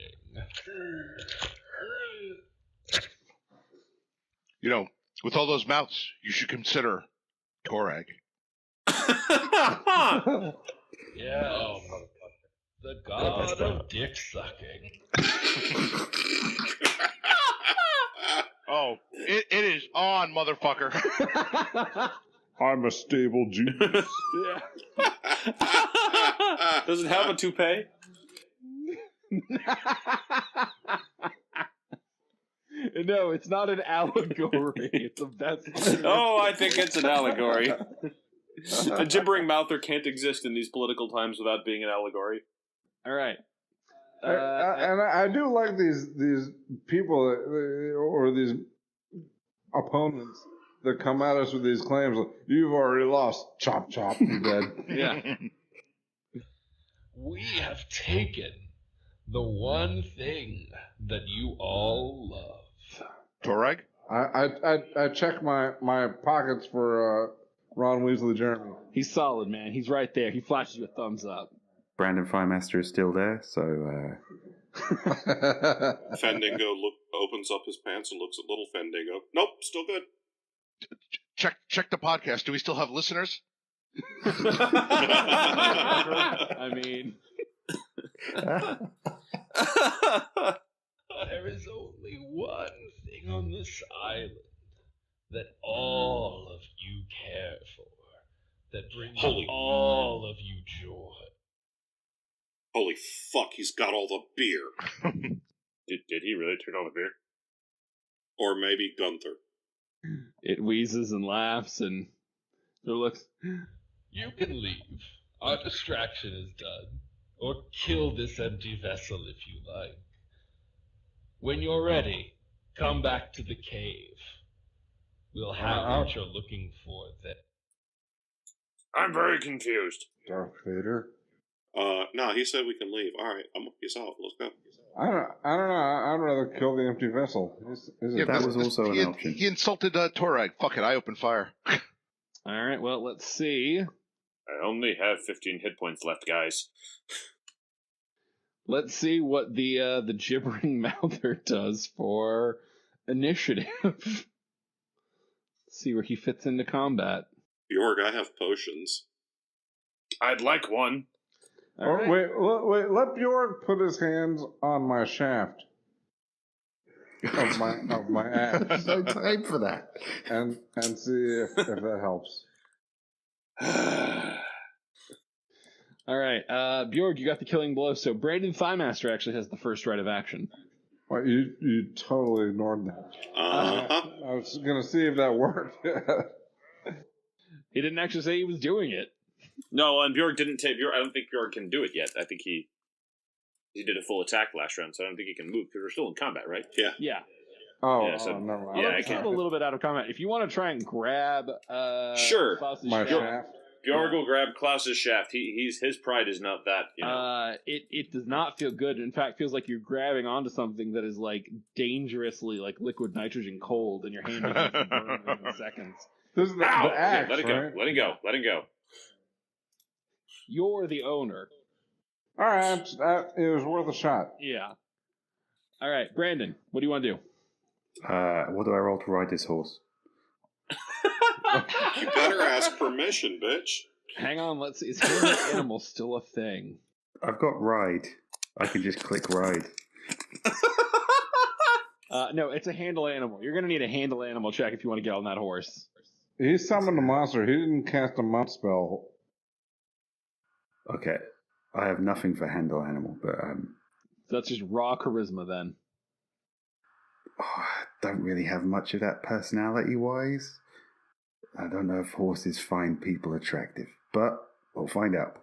You know, with all those mouths, you should consider Torag. Yeah, the god of dick sucking. Oh, it is on, motherfucker. I'm a stable genius. Yeah. Does it have a toupee? No, it's not an allegory. It's a vessel. Oh, I think it's an allegory. A gibbering mouther can't exist in these political times without being an allegory. All right. And I do like these people or these opponents that come at us with these claims. Like, you've already lost. Chop, chop. You're dead. Yeah. We have taken the one thing that you all love. Torag? I check my pockets for Ron Weasley Jeremy. He's solid, man. He's right there. He flashes you a thumbs up. Brandon Firemaster is still there, so... Fendingo opens up his pants and looks at little Fendingo. Nope, still good. Check the podcast. Do we still have listeners? I mean... There is only one thing on this island that all of you care for, that brings all of you joy. Holy fuck, he's got all the beer. Did he really turn on the beer? Or maybe Gunther. It wheezes and laughs and it looks... You can leave. Our distraction is done. Or kill this empty vessel if you like. When you're ready, come back to the cave. We'll have what you're looking for then. I'm very confused. Darth Vader. No, he said we can leave. All right, peace out. Let's go. I don't know. I'd rather kill the empty vessel. that was also an option. He insulted Torag. Fuck it, I opened fire. All right, well, let's see. I only have 15 hit points left, guys. Let's see what the gibbering mouther does for initiative. Let's see where he fits into combat. Bjorg, I have potions. I'd like one. All right. Wait, let Bjorn put his hands on my shaft of my axe No time for that. and see if that helps. All right. Bjorg, you got the killing blow, so Brandon Thighmaster actually has the first right of action. Well, you totally ignored that. Uh-huh. I was gonna see if that worked. He didn't actually say he was doing it. No, and Bjorg didn't take Bjorg. I don't think Bjorg can do it yet. I think he did a full attack last round, so I don't think he can move because we're still in combat, right? Yeah. Yeah. Oh, Yeah, so- never mind. Although I it's can't- still a little bit out of combat. If you want to try and grab Sure. Klaus's My shaft, shaft. Bjorg will grab Klaus's shaft. His pride is not that, you know. it does not feel good. In fact, feels like you're grabbing onto something that is like dangerously like liquid nitrogen cold, and your hand begins to burn within seconds. This is the Ow! axe, Okay, let it right? go. Let it go. Let it go. You're the owner. All right, it was worth a shot. Yeah. All right, Brandon, what do you want to do? What do I roll to ride this horse? You better ask permission, bitch. Hang on, let's see. Is handling animal still a thing? I've got ride. I can just click ride. No, it's a handle animal. You're going to need a handle animal check if you want to get on that horse. He summoned a monster. He didn't cast a mount spell. Okay. I have nothing for handle animal, but So that's just raw charisma then. I don't really have much of that personality-wise. I don't know if horses find people attractive, but we'll find out.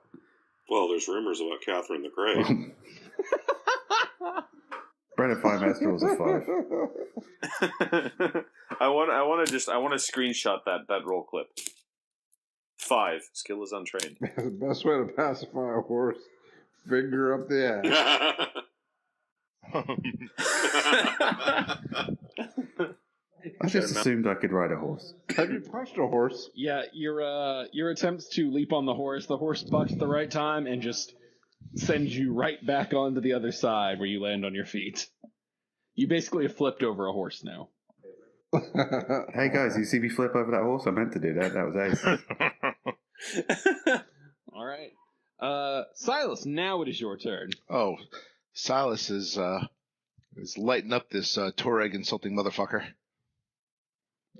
Well, there's rumors about Catherine the Great. Brennan 5 Master rolls a 5. I want to screenshot that roll clip. 5. Skill is untrained. The best way to pacify a horse: finger up the ass. I just assumed I could ride a horse. Have you punched a horse? Yeah, your attempts to leap on the horse bucks at the right time and just sends you right back onto the other side where you land on your feet. You basically have flipped over a horse now. Hey guys, you see me flip over that horse? I meant to do that. That was ace. All right. Silas, now it is your turn. Oh, Silas is lighting up this Toreg insulting motherfucker.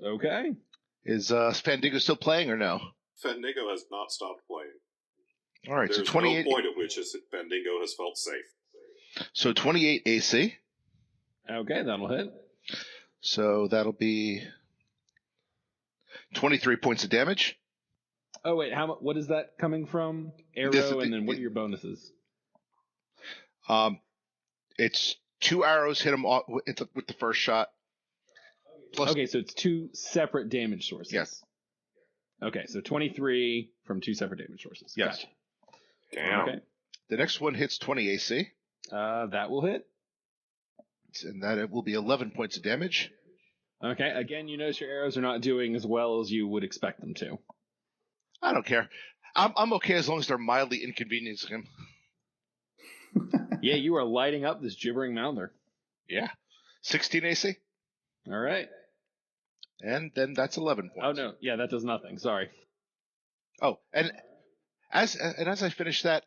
Okay. Is Fandango still playing or no? Fandango has not stopped playing. All right, There's so 28. no point at which Fandango has felt safe. So 28 AC. Okay, that'll hit. So that'll be 23 points of damage. Oh wait, what is that coming from? Arrow, This is and then what are your bonuses? It's 2 arrows hit him with the first shot. Plus, Okay, so it's 2 separate damage sources. Yes. Okay, so 23 from 2 separate damage sources. Yes. Gotcha. Damn. Okay. The next one hits 20 AC, That will hit. and that it will be 11 points of damage. Okay, again, you notice your arrows are not doing as well as you would expect them to. I don't care. I'm okay as long as they're mildly inconveniencing him. Yeah, you are lighting up this gibbering mouther. Yeah. 16 AC, All right. and then that's 11 Oh points. no, yeah, that does nothing. Sorry. Oh, and as I finish that,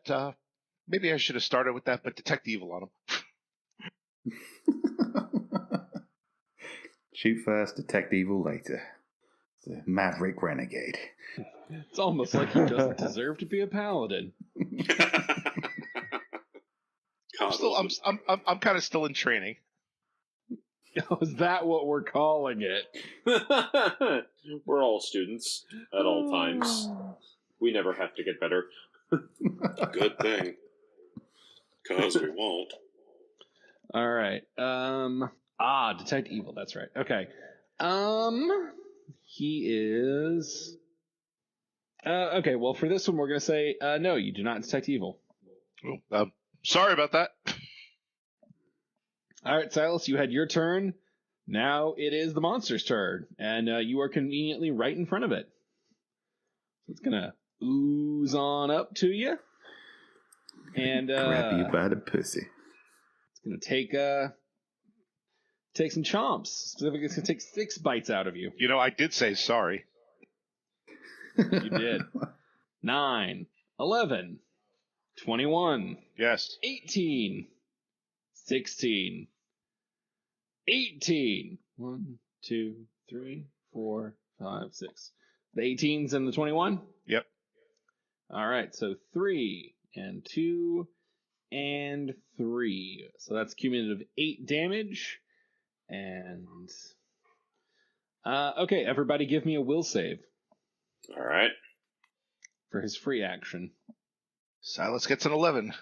maybe I should have started with that, but detect evil on him. Shoot first, detect evil later. The Maverick Renegade. It's almost like he doesn't deserve to be a paladin. I'm kind of still in training. Is that what we're calling it? We're all students at all times. We never have to get better. Good thing. Because we won't. All right. Detect evil. That's right. Okay. He is. Okay. Well, for this one, we're gonna say no. You do not detect evil. Sorry about that. All right, Silas. You had your turn. Now it is the monster's turn, and you are conveniently right in front of it. So it's gonna ooze on up to you, and Grab you by the pussy. it's gonna take some chomps. Specifically, it's gonna take 6 bites out of you. You know, I did say sorry. You did. 9, 11, 21, Yes. 18, 16, 18. 1, 2, 3, 4, 5, 6. The 18's and the 21? Yep. All right, so 3 and 2 and 3. So that's cumulative 8 damage. And okay, everybody give me a will save All right. for his free action. Silas gets an 11.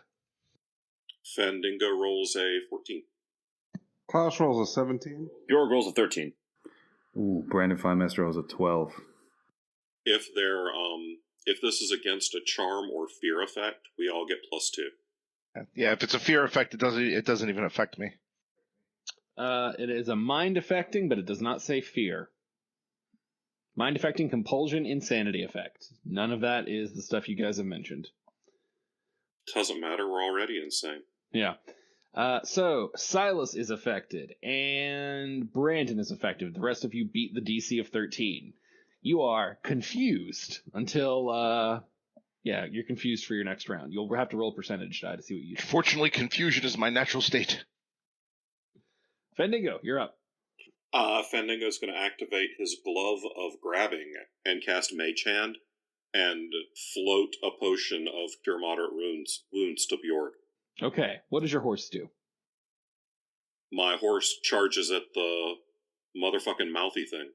Fandingo rolls a 14. Klaus rolls a 17. Bjorg rolls a 13. Ooh, Brandon Finemaster rolls a 12. If they're if this is against a charm or fear effect, we all get +2. Yeah, if it's a fear effect, it doesn't even affect me. It is a mind affecting, but it does not say fear. Mind affecting, compulsion, insanity effect. None of that is the stuff you guys have mentioned. Doesn't matter, we're already insane. Yeah. So Silas is affected, and Brandon is affected. The rest of you beat the DC of 13. You are confused until, you're confused for your next round. You'll have to roll percentage die to see what you do. Fortunately, confusion is my natural state. Fandingo, you're up. Fandingo's going to activate his glove of grabbing and cast Mage Hand and float a potion of cure moderate wounds to Bjorg. Okay, what does your horse do? My horse charges at the motherfucking mouthy thing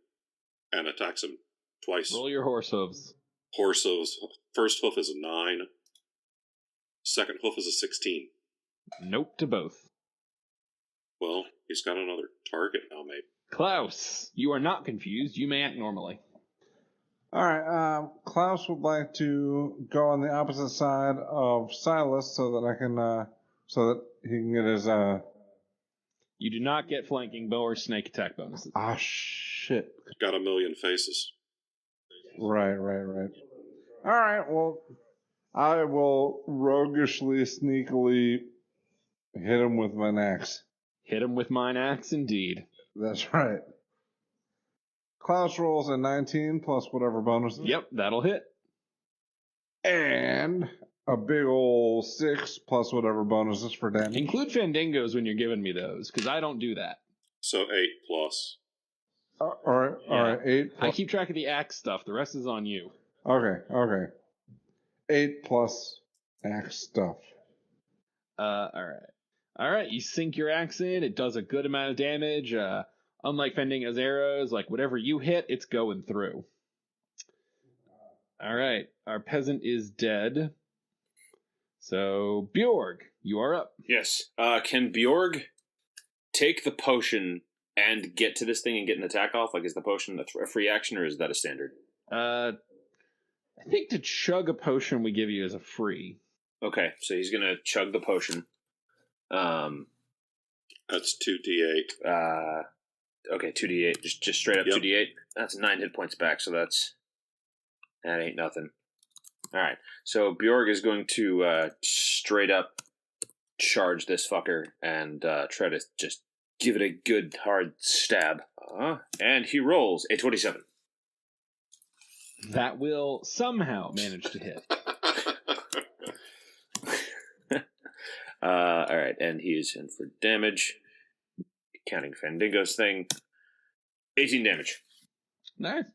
and attacks him twice. Roll your horse hooves. Horse hooves. First hoof is a 9. Second hoof is a 16. Nope to both. Well, he's got another target now, maybe. Klaus, you are not confused. You may act normally. All right. Klaus would like to go on the opposite side of Silas so that he can get his. You do not get flanking bow or snake attack bonuses. Ah, shit. Got a million faces. Right. All right. Well, I will roguishly, sneakily hit him with my axe. Hit him with mine axe, indeed. That's right. Klaus rolls a 19 plus whatever bonuses. Yep, that'll hit. And a big ol' 6 plus whatever bonuses for damage. Include Fandingos when you're giving me those, because I don't do that. So 8 plus. All right, 8 plus. I keep track of the axe stuff. The rest is on you. Okay. 8 plus axe stuff. All right. You sink your axe in. It does a good amount of damage. Unlike Fendingo's arrows, like whatever you hit, it's going through. All right. Our peasant is dead. So, Bjorg, you are up. Yes. Can Bjorg take the potion and get to this thing and get an attack off? Like, is the potion a free action, or is that a standard? I think to chug a potion we give you is a free. Okay, so he's going to chug the potion. That's 2d8. Okay, 2d8. Just straight up Yep. 2d8. That's 9 hit points back, so that ain't nothing. Alright, so Bjorg is going to straight up charge this fucker and try to just give it a good hard stab. And he rolls a 27. That will somehow manage to hit. Alright, and he's in for damage. Counting Fandingo's thing. 18 damage. Nice.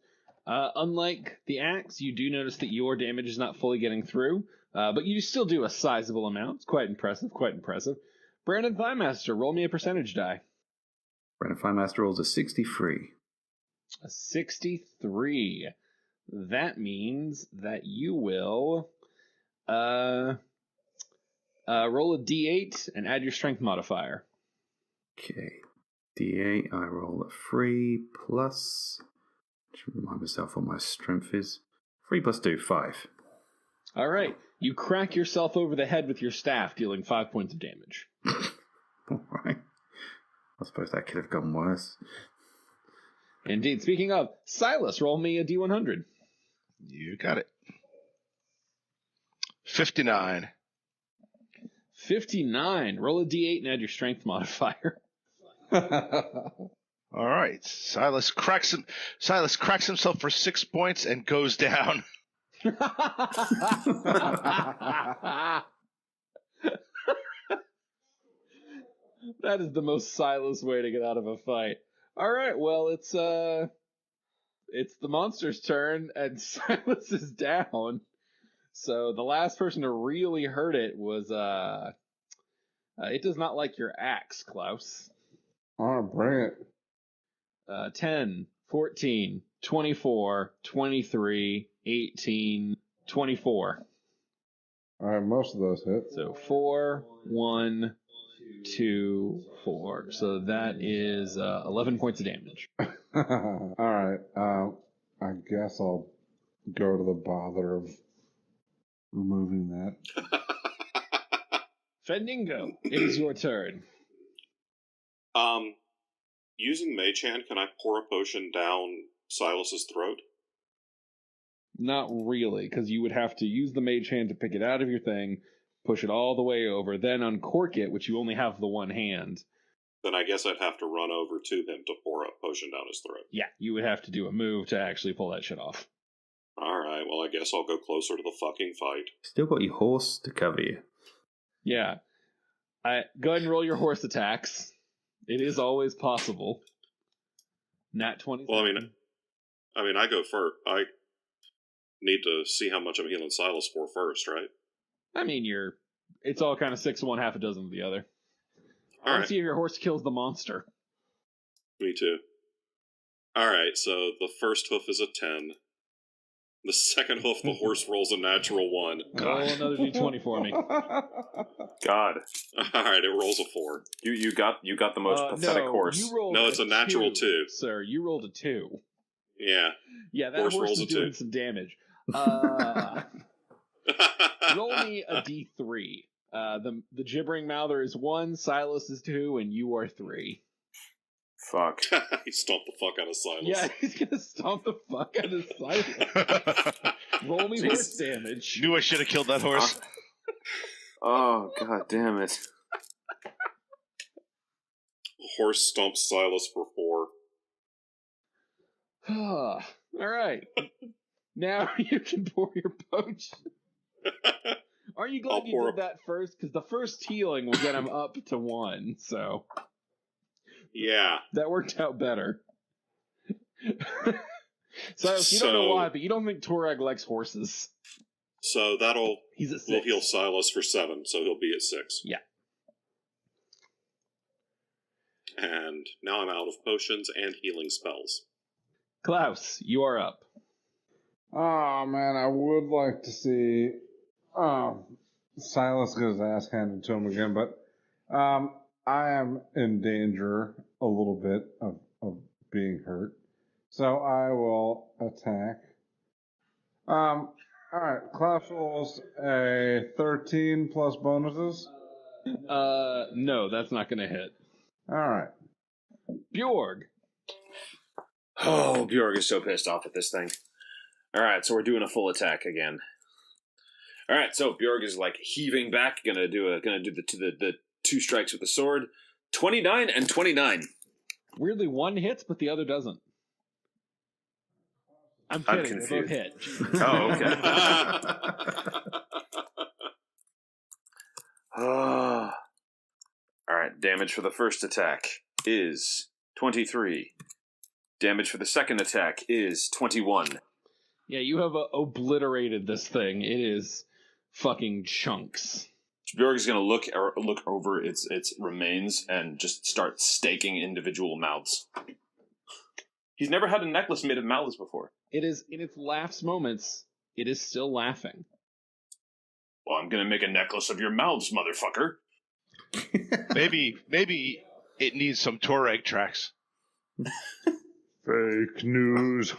Unlike the axe, you do notice that your damage is not fully getting through, but you still do a sizable amount. It's quite impressive. Brandon Thighmaster, roll me a percentage die. Brandon Finemaster rolls a 63. A 63. That means that you will roll a d8 and add your strength modifier. Okay. D8, I roll a 3 plus. Should remind myself what my strength is. 3 plus 2, 5. All right. You crack yourself over the head with your staff, dealing 5 points of damage. Alright. I suppose that could have gone worse. Indeed. Speaking of, Silas, roll me a d100. You got it. 59. 59. Roll a d8 and add your strength modifier. All right. Silas cracks himself for 6 points and goes down. That is the most Silas way to get out of a fight. All right, well, it's the monster's turn, and Silas is down. So the last person to really hurt it was it does not like your axe, Klaus. All right, bring it. 10, 14, 24, 23, 18, 24. All right, most of those hit. So 4, 1, 2, 4. So that is 11 points of damage. All right. I guess I'll go to the bother of removing that. Fendingo, it is your turn. Using Mage Hand, can I pour a potion down Silas's throat? Not really, because you would have to use the mage hand to pick it out of your thing, push it all the way over, then uncork it, which you only have the one hand. Then I guess I'd have to run over to him to pour a potion down his throat. Yeah, you would have to do a move to actually pull that shit off. Alright, well I guess I'll go closer to the fucking fight. Still got your horse to cover you. Yeah. Go ahead and roll your horse attacks. It is always possible. Nat 20. Well, I mean, I go first. I need to see how much I'm healing Silas for first, right? I mean, it's all kind of 6 of one, half a dozen of the other. I want Alright, to see if your horse kills the monster. me too. Alright, so the first hoof is a 10. The second hoof, the horse rolls a natural 1. Roll another d20 for me. God, Alright, it rolls a 4. you got the most pathetic no, horse. You rolled No, it's a natural 2. Sir, you rolled a 2. Yeah. Yeah, that Horse horse rolls is a doing 2. some damage. Roll me a d3. The gibbering mouther is 1, Silas is 2, and you are 3. Fuck. He stomped the fuck out of Silas. Yeah, he's gonna stomp the fuck out of Silas. Roll me horse damage. Knew I should have killed that horse. Oh, god damn it. Horse stomps Silas for 4. Alright. Now you can pour your potion. Aren't you glad I'll you pour did that first? Because the first healing will get him up to 1, so Yeah. that worked out better. Silas, you don't know why, but you don't think Torag likes horses. So He's at 6. will heal Silas for 7, so he'll be at 6. Yeah. And now I'm out of potions and healing spells. Klaus, you are up. Oh man, I would like to see Silas get his ass handed to him again, but I am in danger a little bit of being hurt. So I will attack. Alright, Klaus rolls a 13 plus bonuses. No, that's not gonna hit. Alright. Bjorg. Oh, Bjorg is so pissed off at this thing. Alright, so we're doing a full attack again. Alright, so Bjorg is like heaving back, gonna do the 2 strikes with the sword. 29 and 29. Weirdly, one hits, but the other doesn't. I'm kidding. They both hit. Oh, okay. Alright, damage for the first attack is 23. Damage for the second attack is 21. Yeah, you have obliterated this thing. It is fucking chunks. Bjorg is going to look over its remains and just start staking individual mouths. He's never had a necklace made of mouths before. It is, in its last moments, it is still laughing. Well, I'm going to make a necklace of your mouths, motherfucker. Maybe it needs some Torag tracks. Fake news.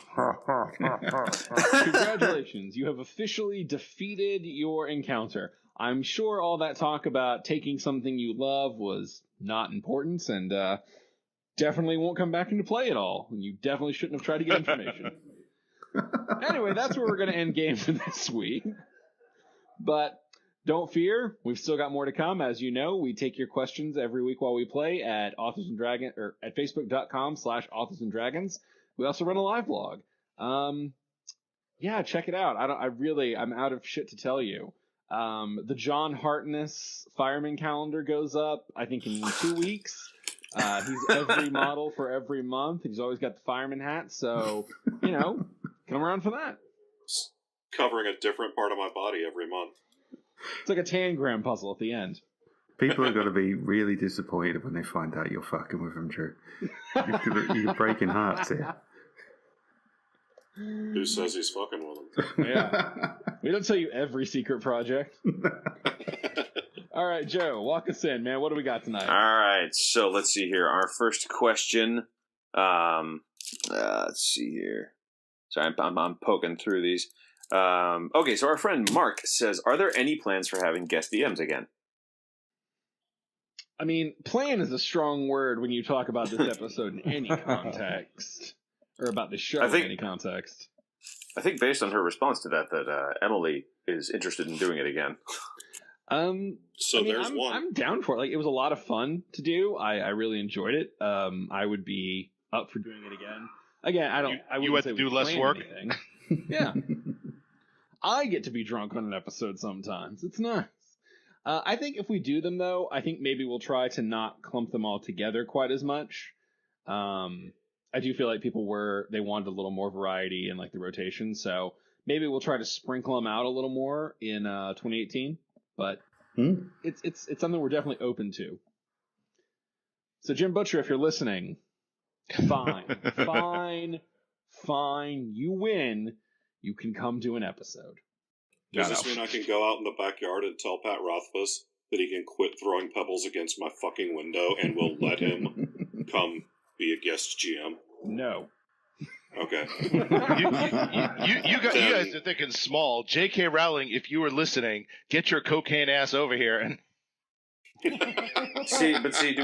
Congratulations, you have officially defeated your encounter. I'm sure all that talk about taking something you love was not important, and definitely won't come back into play at all. You definitely shouldn't have tried to get information. Anyway, that's where we're going to end game for this week. But don't fear, we've still got more to come. As you know, we take your questions every week while we play at Authors and Dragons, or at facebook.com/Authors and Dragons. We also run a live blog. Yeah, check it out. I'm out of shit to tell you. The John Hartness fireman calendar goes up, I think, in 2 weeks. He's every model for every month. He's always got the fireman hat, so, come around for that. Covering a different part of my body every month. It's like a tangram puzzle at the end. People are going to be really disappointed when they find out you're fucking with them, Drew. You're breaking hearts here. Who says he's fucking with him? Yeah. We don't tell you every secret project. All right, Joe, walk us in, man. What do we got tonight? All right, so let's see here. Our first question. Let's see here. Sorry, I'm poking through these. Okay, so our friend Mark says, are there any plans for having guest DMs again? I mean, plan is a strong word when you talk about this episode in any context. Or about the show in any context. I think based on her response to that Emily is interested in doing it again. So there's one. I'm down for it. Like, it was a lot of fun to do. I really enjoyed it. I would be up for doing it again. Again, I wouldn't had say to do we less planned work? anything. Yeah. I get to be drunk on an episode sometimes. It's nice. I think if we do them, though, I think maybe we'll try to not clump them all together quite as much. I do feel like they wanted a little more variety in like the rotation, so maybe we'll try to sprinkle them out a little more in 2018. But it's something we're definitely open to. So Jim Butcher, if you're listening, fine, you win. You can come to an episode. Does this mean I can go out in the backyard and tell Pat Rothfuss that he can quit throwing pebbles against my fucking window and we'll let him come be a guest GM? No. Okay. You guys are thinking small. J.K. Rowling, if you were listening, get your cocaine ass over here. And See, do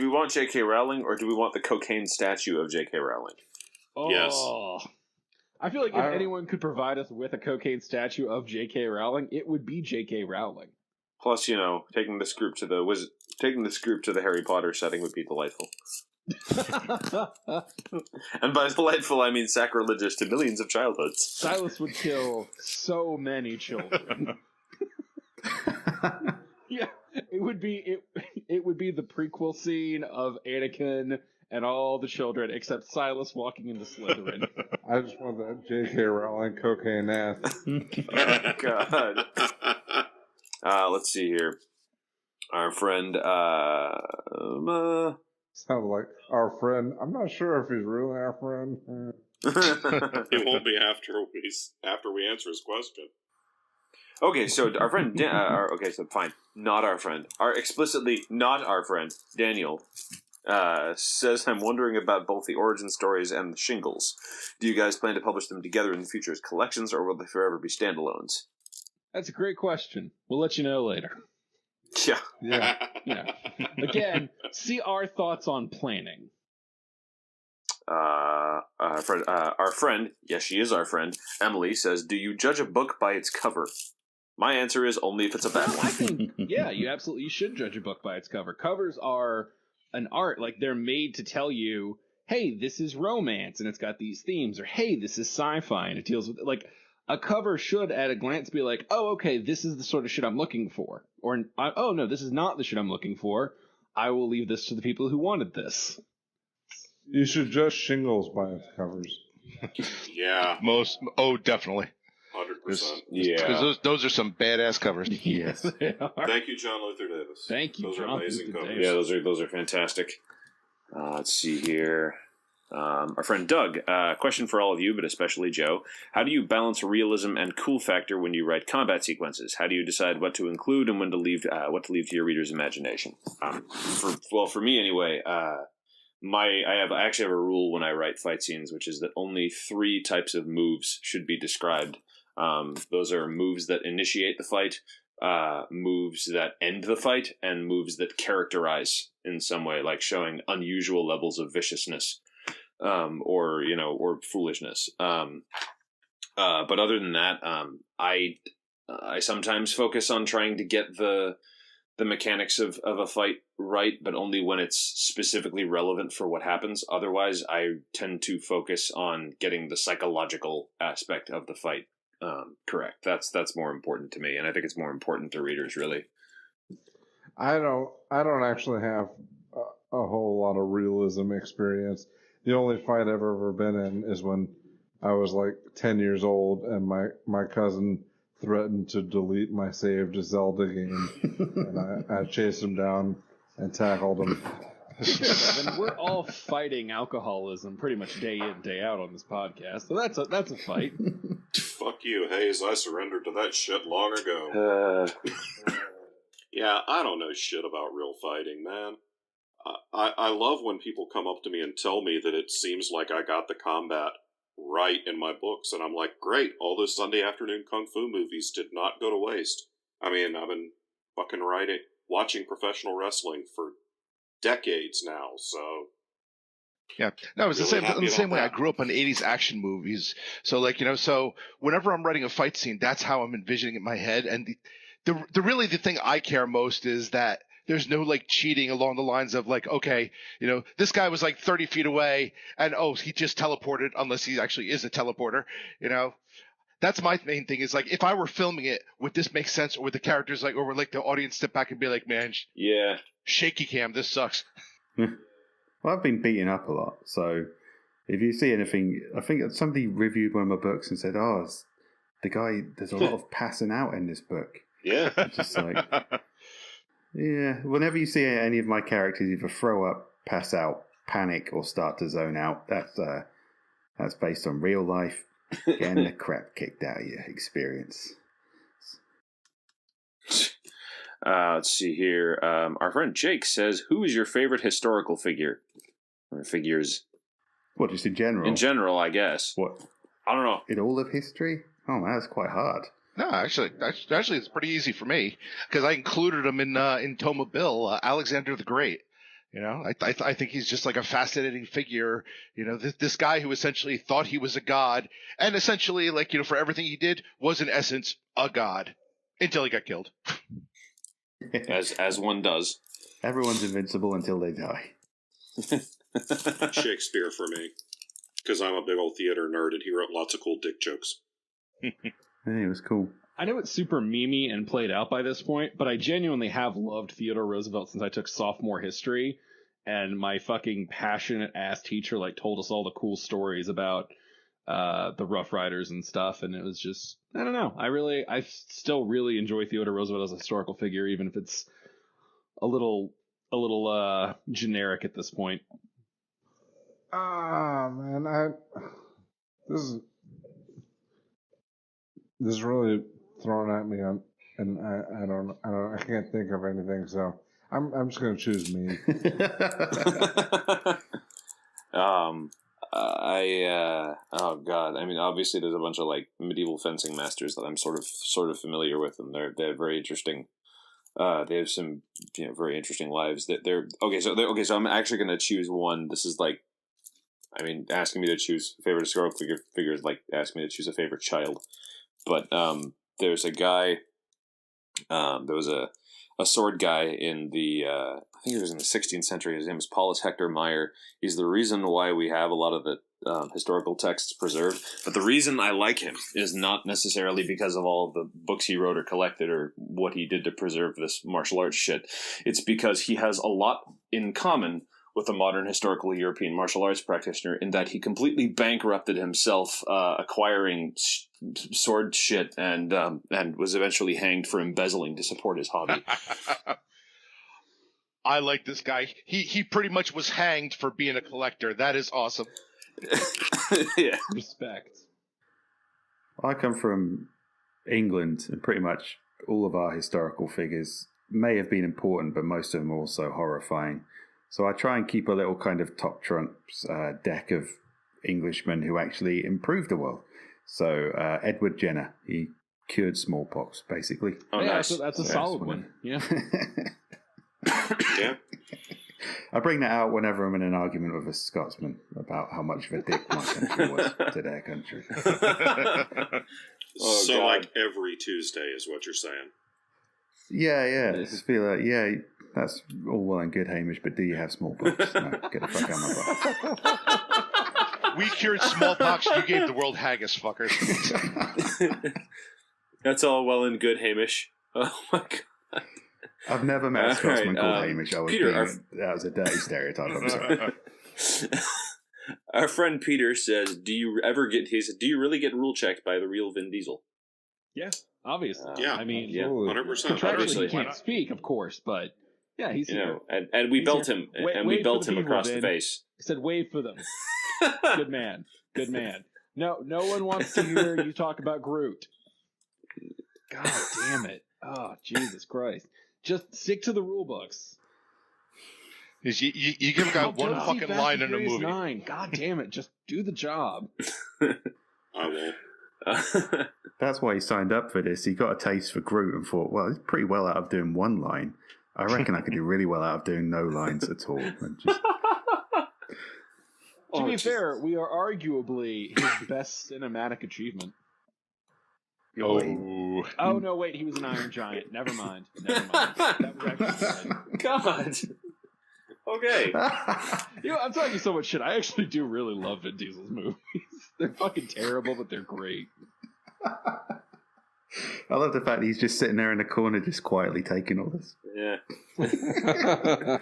we want J.K. Rowling or do we want the cocaine statue of J.K. Rowling? Oh. Yes. I feel like if anyone could provide us with a cocaine statue of J.K. Rowling, it would be J.K. Rowling. Plus, taking this group to the Harry Potter setting would be delightful. And by delightful, I mean sacrilegious to millions of childhoods. Silas would kill so many children. Yeah, it would be the prequel scene of Anakin and all the children except Silas walking into Slytherin. I just want that J.K. Rowling cocaine ass. Oh, God. Let's see here. Our friend, Sounds like our friend. I'm not sure if he's really our friend. It won't be after we answer his question. Okay, so our friend, so fine, not our friend. Explicitly not our friend, Daniel, says, I'm wondering about both the origin stories and the shingles. Do you guys plan to publish them together in the future as collections, or will they forever be standalones? That's a great question. We'll let you know later. Yeah. Yeah. Again, see our thoughts on planning. Our friend, yes, she is our friend, Emily, says, do you judge a book by its cover? My answer is only if it's a bad one. I think, yeah, you should judge a book by its cover. Covers are an art. Like, they're made to tell you, hey, this is romance, and it's got these themes, or hey, this is sci-fi, and it deals with, like, a cover should, at a glance, be like, oh, okay, this is the sort of shit I'm looking for. Or, oh, no, this is not the shit I'm looking for. I will leave this to the people who wanted this. You should judge shingles by its covers. Yeah. Definitely. 100%. Yeah. Because those are some badass covers. Yes. Thank you, John Luther Davis. Thank you, Those John are amazing Luther covers. Davis. Yeah, those are fantastic. Let's see here. Our friend Doug, question for all of you, but especially Joe. How do you balance realism and cool factor when you write combat sequences? How do you decide what to include and when to leave what to leave to your reader's imagination? For me anyway, I actually have a rule when I write fight scenes, which is that only 3 types of moves should be described. Those are moves that initiate the fight, moves that end the fight, and moves that characterize in some way, like showing unusual levels of viciousness. Or foolishness. But other than that, I sometimes focus on trying to get the the mechanics of a fight right, but only when it's specifically relevant for what happens. Otherwise, I tend to focus on getting the psychological aspect of the fight correct. That's more important to me, and I think it's more important to readers, really. I don't actually have a whole lot of realism experience. The only fight I've ever been in is when I was like 10 years old and my cousin threatened to delete my saved Zelda game, and I chased him down and tackled him. Then we're all fighting alcoholism pretty much day in, day out on this podcast, so that's a fight. Fuck you, Hayes. I surrendered to that shit long ago. Yeah, I don't know shit about real fighting, man. I love when people come up to me and tell me that it seems like I got the combat right in my books, and I'm like, great, all those Sunday afternoon kung fu movies did not go to waste. I mean, I've been fucking watching professional wrestling for decades now, so... Yeah, no, it's Really the same way. I that. grew up on 80s action movies. So, like, so whenever I'm writing a fight scene, that's how I'm envisioning it in my head. And the thing I care most is that there's no, like, cheating along the lines of, like, okay, this guy was, like, 30 feet away, and, he just teleported, unless he actually is a teleporter, That's my main thing is, like, if I were filming it, would this make sense? Or would the characters, like, or would, like, the audience step back and be like, man, Yeah. shaky cam, this sucks. Well, I've been beaten up a lot, so if you see anything, I think somebody reviewed one of my books and said, the guy, there's a lot of passing out in this book. Yeah. Just like, yeah, whenever you see any of my characters either throw up, pass out, panic, or start to zone out, that's based on real life, getting the crap kicked out of your experience. Let's see here. Our friend Jake says, who is your favorite historical figure? Or figures? What, just in general? In general, I guess. What? I don't know. In all of history? Oh, man, that's quite hard. No, actually, it's pretty easy for me because I included him in Toma Bill, Alexander the Great. I think he's just like a fascinating figure. This guy who essentially thought he was a god, and essentially, like, for everything he did, was in essence a god until he got killed. As one does. Everyone's invincible until they die. Shakespeare for me. Because I'm a big old theater nerd and he wrote lots of cool dick jokes. Hey, it was cool. I know it's super memey and played out by this point, but I genuinely have loved Theodore Roosevelt since I took sophomore history, and my fucking passionate ass teacher like told us all the cool stories about the Rough Riders and stuff, and it was just, I don't know. I still really enjoy Theodore Roosevelt as a historical figure, even if it's a little generic at this point. Man, this is really thrown at me and I can't think of anything, so I'm just gonna choose me. Oh god, I mean, obviously there's a bunch of like medieval fencing masters that I'm sort of familiar with, and they're very interesting. They have some very interesting lives. So I'm actually going to choose one. This is like, I mean, asking me to choose favorite historical figure is like asking me to choose a favorite child. But there's a guy. There was a sword guy in the I think it was in the 16th century. His name is Paulus Hector Meyer. He's the reason why we have a lot of the historical texts preserved. But the reason I like him is not necessarily because of all of the books he wrote or collected or what he did to preserve this martial arts shit. It's because he has a lot in common with a modern historical European martial arts practitioner in that he completely bankrupted himself acquiring sword shit and was eventually hanged for embezzling to support his hobby. I like this guy. He pretty much was hanged for being a collector. That is awesome. Yeah. Respect. I come from England, and pretty much all of our historical figures may have been important, but most of them are also horrifying. So I try and keep a little kind of top trumps deck of Englishmen who actually improved the world. So Edward Jenner, he cured smallpox, basically. Oh, yeah, nice. that's a solid one. Yeah. Yeah. I bring that out whenever I'm in an argument with a Scotsman about how much of a dick my country was to their country. So, like, every Tuesday is what you're saying. Yeah. I just feel like, yeah, that's all well and good, Hamish, but do you have smallpox? No, get the fuck out of my bar. We cured smallpox. You gave the world haggis, fuckers. That's all well and good, Hamish. Oh my god. I've never met a Scotsman called Hamish. Peter, that was a dirty stereotype. I'm sorry. Our friend Peter says, "Do you really get rule checked by the real Vin Diesel?" Yeah, obviously. Yeah. I mean, Yeah. 100%. contractually he Why can't not? speak, of course, but yeah, he's You here. know, and we He's belt here. him, Wait- and we wait for belt the him people, across the Vin. face. He said, "Wave for them." Good man. Good man. No one wants to hear you talk about Groot. God damn it! Oh, Jesus Christ! Just stick to the rule books. You give a guy one Don't see fucking Fast line and in a Furious movie. 9. God damn it! Just do the job. I won't. That's why he signed up for this. He got a taste for Groot and thought, well, he's pretty well out of doing one line. I reckon I could do really well out of doing no lines at all. And just, To be fair, we are arguably his best cinematic achievement. Oh. Oh no, wait, he was an Iron Giant. Never mind. That was actually good. God. Okay. You know, I'm talking so much shit. I actually do really love Vin Diesel's movies. They're fucking terrible, but they're great. I love the fact that he's just sitting there in the corner, just quietly taking all this. Yeah.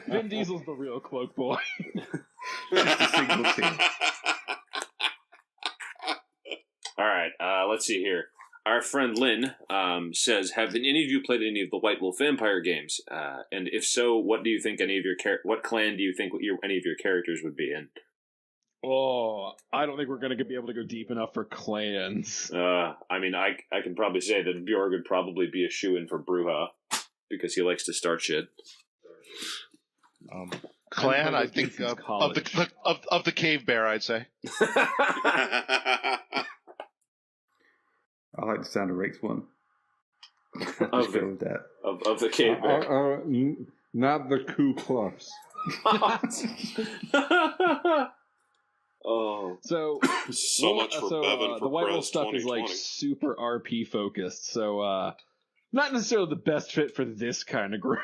Vin Diesel's the real cloak boy. Just a single scene. All right. Let's see here. Our friend Lynn says, "Have any of you played any of the White Wolf Vampire games? And if so, what do you think any of your what clan do you think any of your characters would be in?" Oh, I don't think we're going to be able to go deep enough for clans. I mean, I can probably say that Bjorg would probably be a shoo-in for Bruja because he likes to start shit. Clan, I think of the cave bear, I'd say. I like the sound of Rick's one. Of Just go with that. Of the cave bear. Not the Ku Klux. Oh, So much for Bevan for the White Wolf Prez stuff is like 2020. super RP focused, so not necessarily the best fit for this kind of group.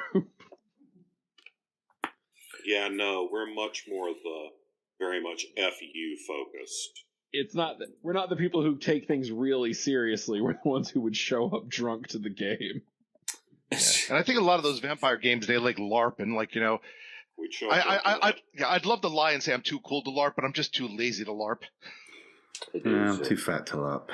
Yeah, no, we're much more very much FU focused. It's not that we're not the people who take things really seriously. We're the ones who would show up drunk to the game. And I think a lot of those vampire games, they like LARP and like, you know, We'd show I'd love to lie and say I'm too cool to LARP, but I'm just too lazy to LARP. I'm too fat to LARP.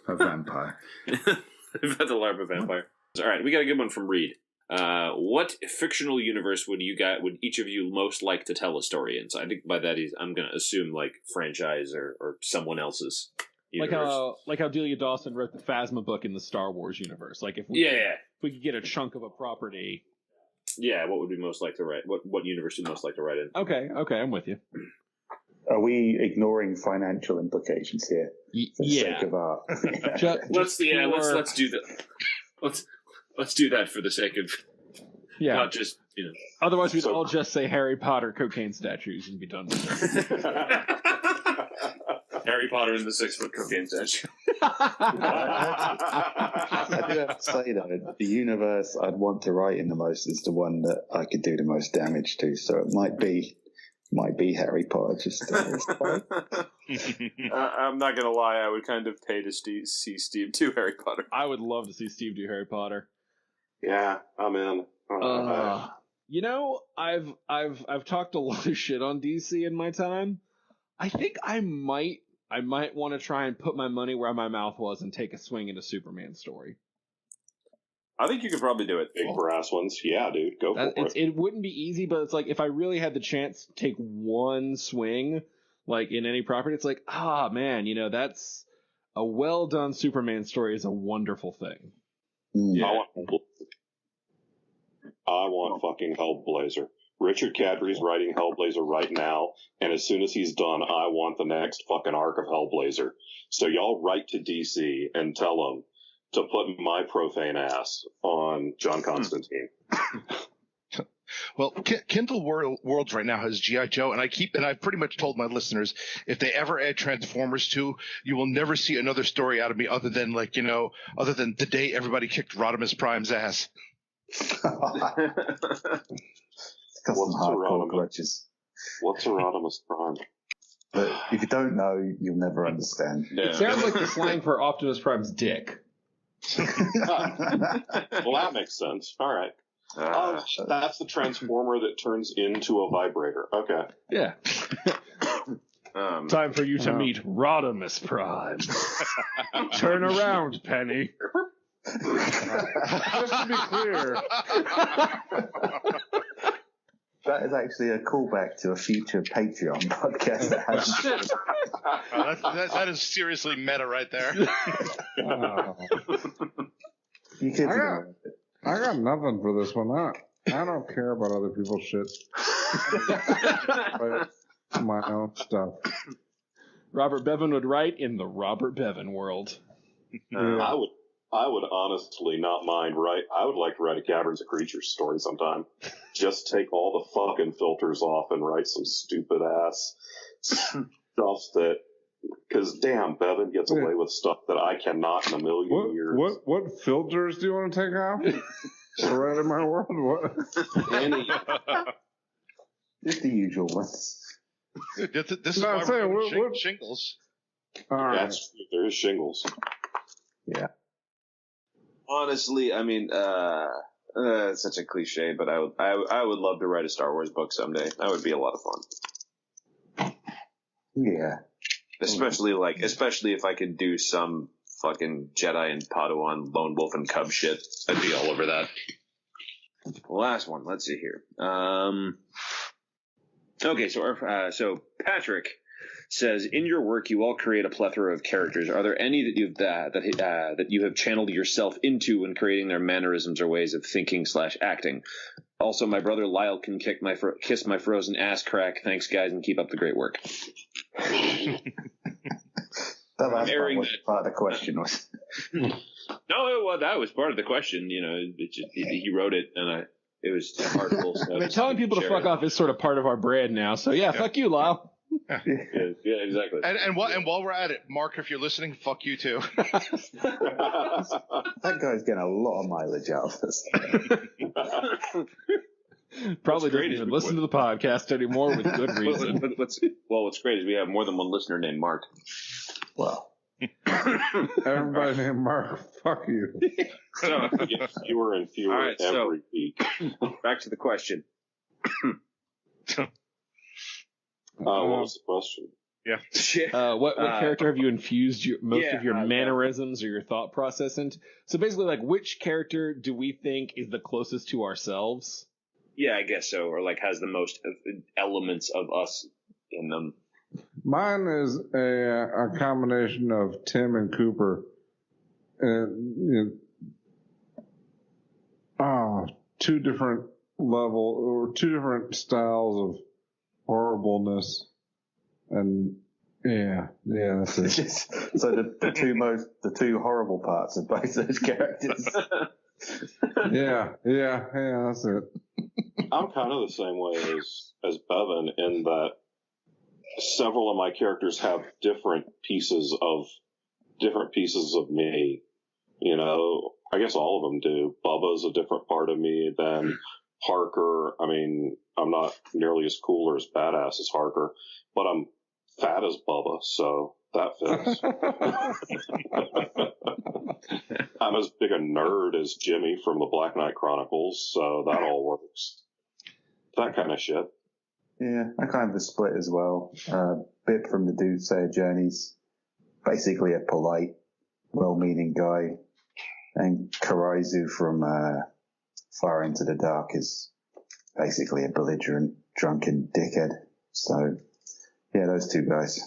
A vampire. We've had the LARP of vampire. All right, we got a good one from Reed. What fictional universe would each of you most like to tell a story in? So I think by that I'm going to assume like franchise or someone else's universe. Like how Delia Dawson wrote the Phasma book in the Star Wars universe. Like if we could get a chunk of a property. Yeah, what would we most like to write? What universe would you most like to write in? Okay, I'm with you. Are we ignoring financial implications here for the sake of art? Let's do that. Let's do that for the sake of not just Otherwise, we'd all just say Harry Potter cocaine statues and be done with it. Harry Potter and the 6-foot cocaine statue. I do have to say though, the universe I'd want to write in the most is the one that I could do the most damage to. So it might be Harry Potter. I'm not gonna lie, I would kind of pay to see Steve do Harry Potter. I would love to see Steve do Harry Potter. Yeah, I'm in. You know, I've talked a lot of shit on DC in my time. I think I might want to try and put my money where my mouth was and take a swing at a Superman story. I think you could probably do it. Big brass ones. Yeah, dude. Go for it. It wouldn't be easy, but it's like if I really had the chance to take one swing, like in any property, it's like, man, you know, that's a well done Superman story is a wonderful thing. Yeah. I want fucking Hellblazer. Richard Cadry's writing Hellblazer right now, and as soon as he's done, I want the next fucking arc of Hellblazer. So y'all write to DC and tell them to put my profane ass on John Constantine. Well, Kindle Worlds right now has G.I. Joe, and I've pretty much told my listeners, if they ever add Transformers 2, you will never see another story out of me other than the day everybody kicked Rodimus Prime's ass. It's got some What's hardcore Hieronymus? grudges. What's Hieronymus Prime? But if you don't know, you'll never understand. It sounds like the slang for Optimus Prime's dick. Well, that makes sense. All right. Oh, that's the transformer that turns into a vibrator. Okay. Yeah. Time for you to meet Rodimus Prime. Turn around, Penny. Just to be clear, That is actually a callback to a future Patreon podcast that has. That is seriously meta right there. You could I got nothing for this one. I don't care about other people's shit. But my own stuff. Robert Bevan would write in the Robert Bevan world. I would honestly not mind. I would like to write a Caverns of Creatures story sometime. Just take all the fucking filters off and write some stupid ass stuff that. Because damn, Bevan gets away with stuff that I cannot in a million years. What filters do you want to take off? Right in my world, what? Just the usual ones. This is No, why I'm saying, we're doing what- shingles. All right. That's there is shingles. Yeah. Honestly, I mean, it's such a cliche, but I would love to write a Star Wars book someday. That would be a lot of fun. Yeah. Especially if I could do some fucking Jedi and Padawan, Lone Wolf and Cub shit. I'd be all over that. Last one. Let's see here. Okay, so Patrick says, in your work, you all create a plethora of characters. Are there any that you have channeled yourself into when creating their mannerisms or ways of thinking / acting? Also, my brother Lyle can kiss my frozen ass crack. Thanks, guys, and keep up the great work. That last airing part was part of the question. Was No, well, that was part of the question. You know, he wrote it, and it was article. So I mean, telling people to fuck off is sort of part of our brand now. So yeah, fuck you, Lyle. Yeah, exactly. And while we're at it, Mark, if you're listening, fuck you too. that guy's getting a lot of mileage out of this. Probably doesn't even listen to the podcast anymore with good reason. What's great is we have more than one listener named Mark. Well, Everybody named Mark, fuck you. So, Get fewer and fewer All right, every week. back to the question. What was the question? What character have you infused most of your yeah. mannerisms or your thought process into? So basically, like, which character do we think is the closest to ourselves? Yeah, I guess so. Or like has the most elements of us in them. Mine is a combination of Tim and Cooper. And, two different two different styles of horribleness. And yeah, that's it. so the two horrible parts of both those characters. yeah, that's it. I'm kind of the same way as Bevan in that several of my characters have different pieces of me. You know, I guess all of them do. Bubba's a different part of me than Harker. I mean, I'm not nearly as cool or as badass as Harker, but I'm fat as Bubba, so that fits. I'm as big a nerd as Jimmy from the Black Knight Chronicles, so that all works. That kind of shit. Yeah, I kind of a split as well. Bip from the Doomsayer Journeys, basically a polite, well-meaning guy, and Karaizu from Far Into the Dark is basically a belligerent, drunken dickhead. So, yeah, those two guys.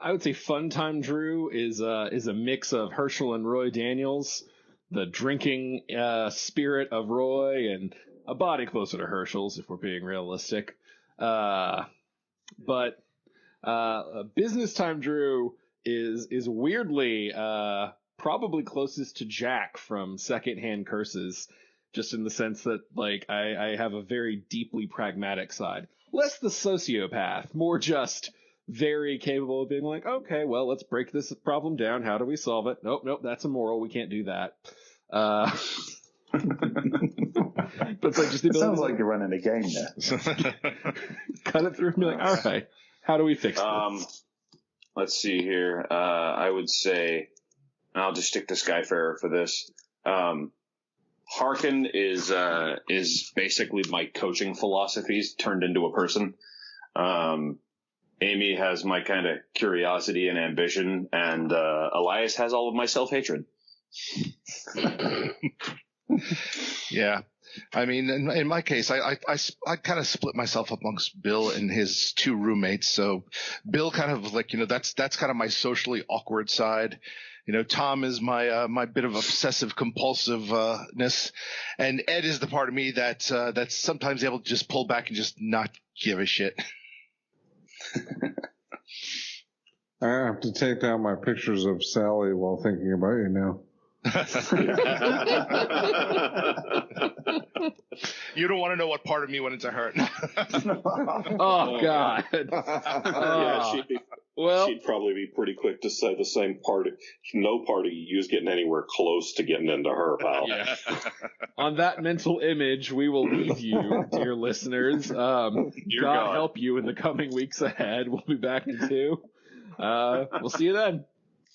I would say Funtime Drew is a mix of Herschel and Roy Daniels, the drinking spirit of Roy, and a body closer to Herschel's, if we're being realistic. But Business Time Drew is weirdly probably closest to Jack from Secondhand Curses, just in the sense that, like, I have a very deeply pragmatic side. Less the sociopath, more just very capable of being like, okay, well, let's break this problem down. How do we solve it? Nope, that's immoral. We can't do that. But it's like just the It ability sounds to like you're running a game there. cut it through and be like, all right, how do we fix this? Let's see here. I would say, I'll just stick to Skyfarer for this. Harkin is basically my coaching philosophies turned into a person. Amy has my kind of curiosity and ambition, and Elias has all of my self-hatred. Yeah. I mean, in my case, I kind of split myself up amongst Bill and his two roommates. So Bill kind of like, that's kind of my socially awkward side. Tom is my bit of obsessive compulsiveness, and Ed is the part of me that's sometimes able to just pull back and just not give a shit. I have to take down my pictures of Sally while thinking about you now. You don't want to know what part of me went into her. Oh God! She'd probably be pretty quick to say the same party. No party you was getting anywhere close to getting into her, pal. Yeah. On that mental image, we will leave you, dear listeners. God help you in the coming weeks ahead. We'll be back in 2. We'll see you then.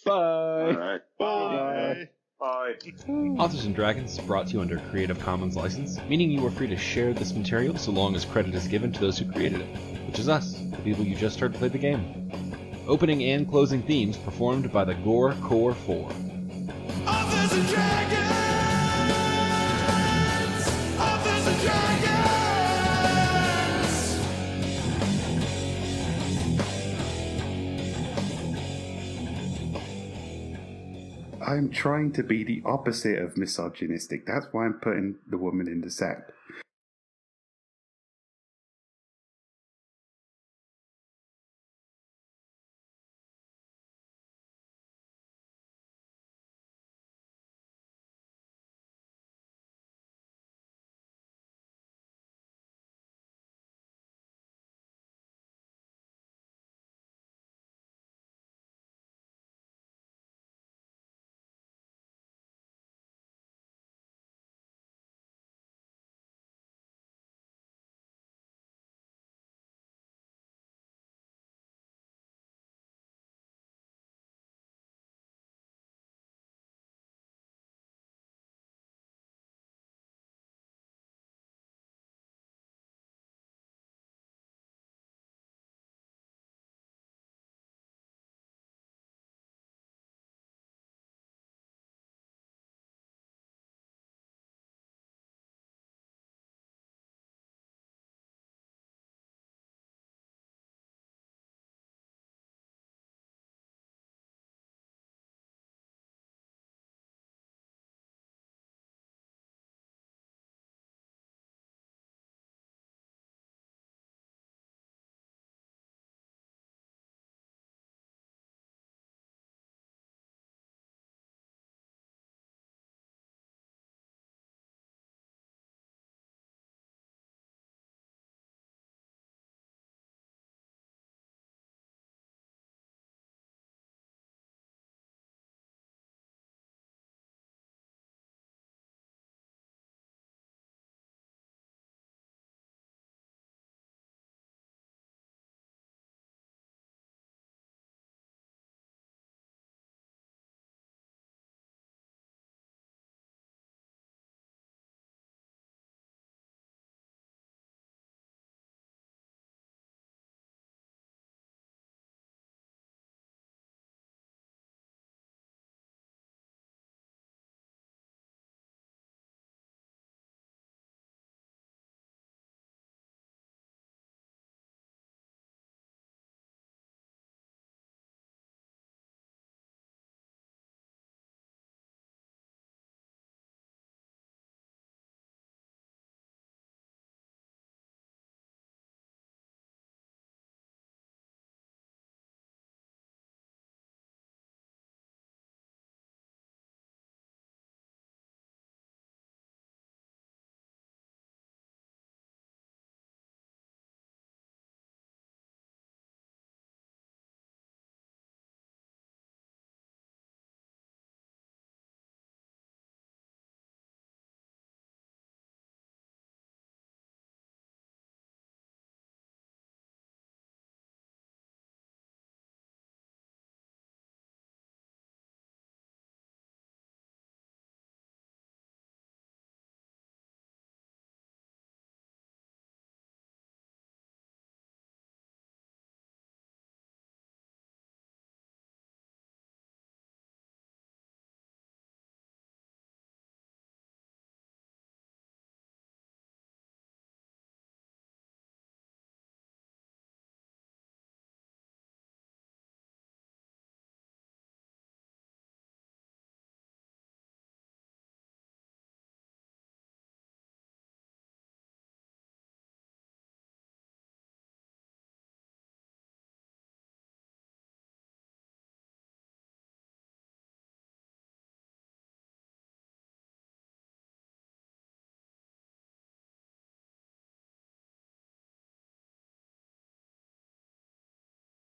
Bye. All right. Bye. Bye. Authors and Dragons is brought to you under a Creative Commons license, meaning you are free to share this material so long as credit is given to those who created it, which is us, the people you just heard play the game. Opening and closing themes performed by the Gore Core 4. Authors and Dragons! Authors and Dragons! I'm trying to be the opposite of misogynistic. That's why I'm putting the woman in the sack.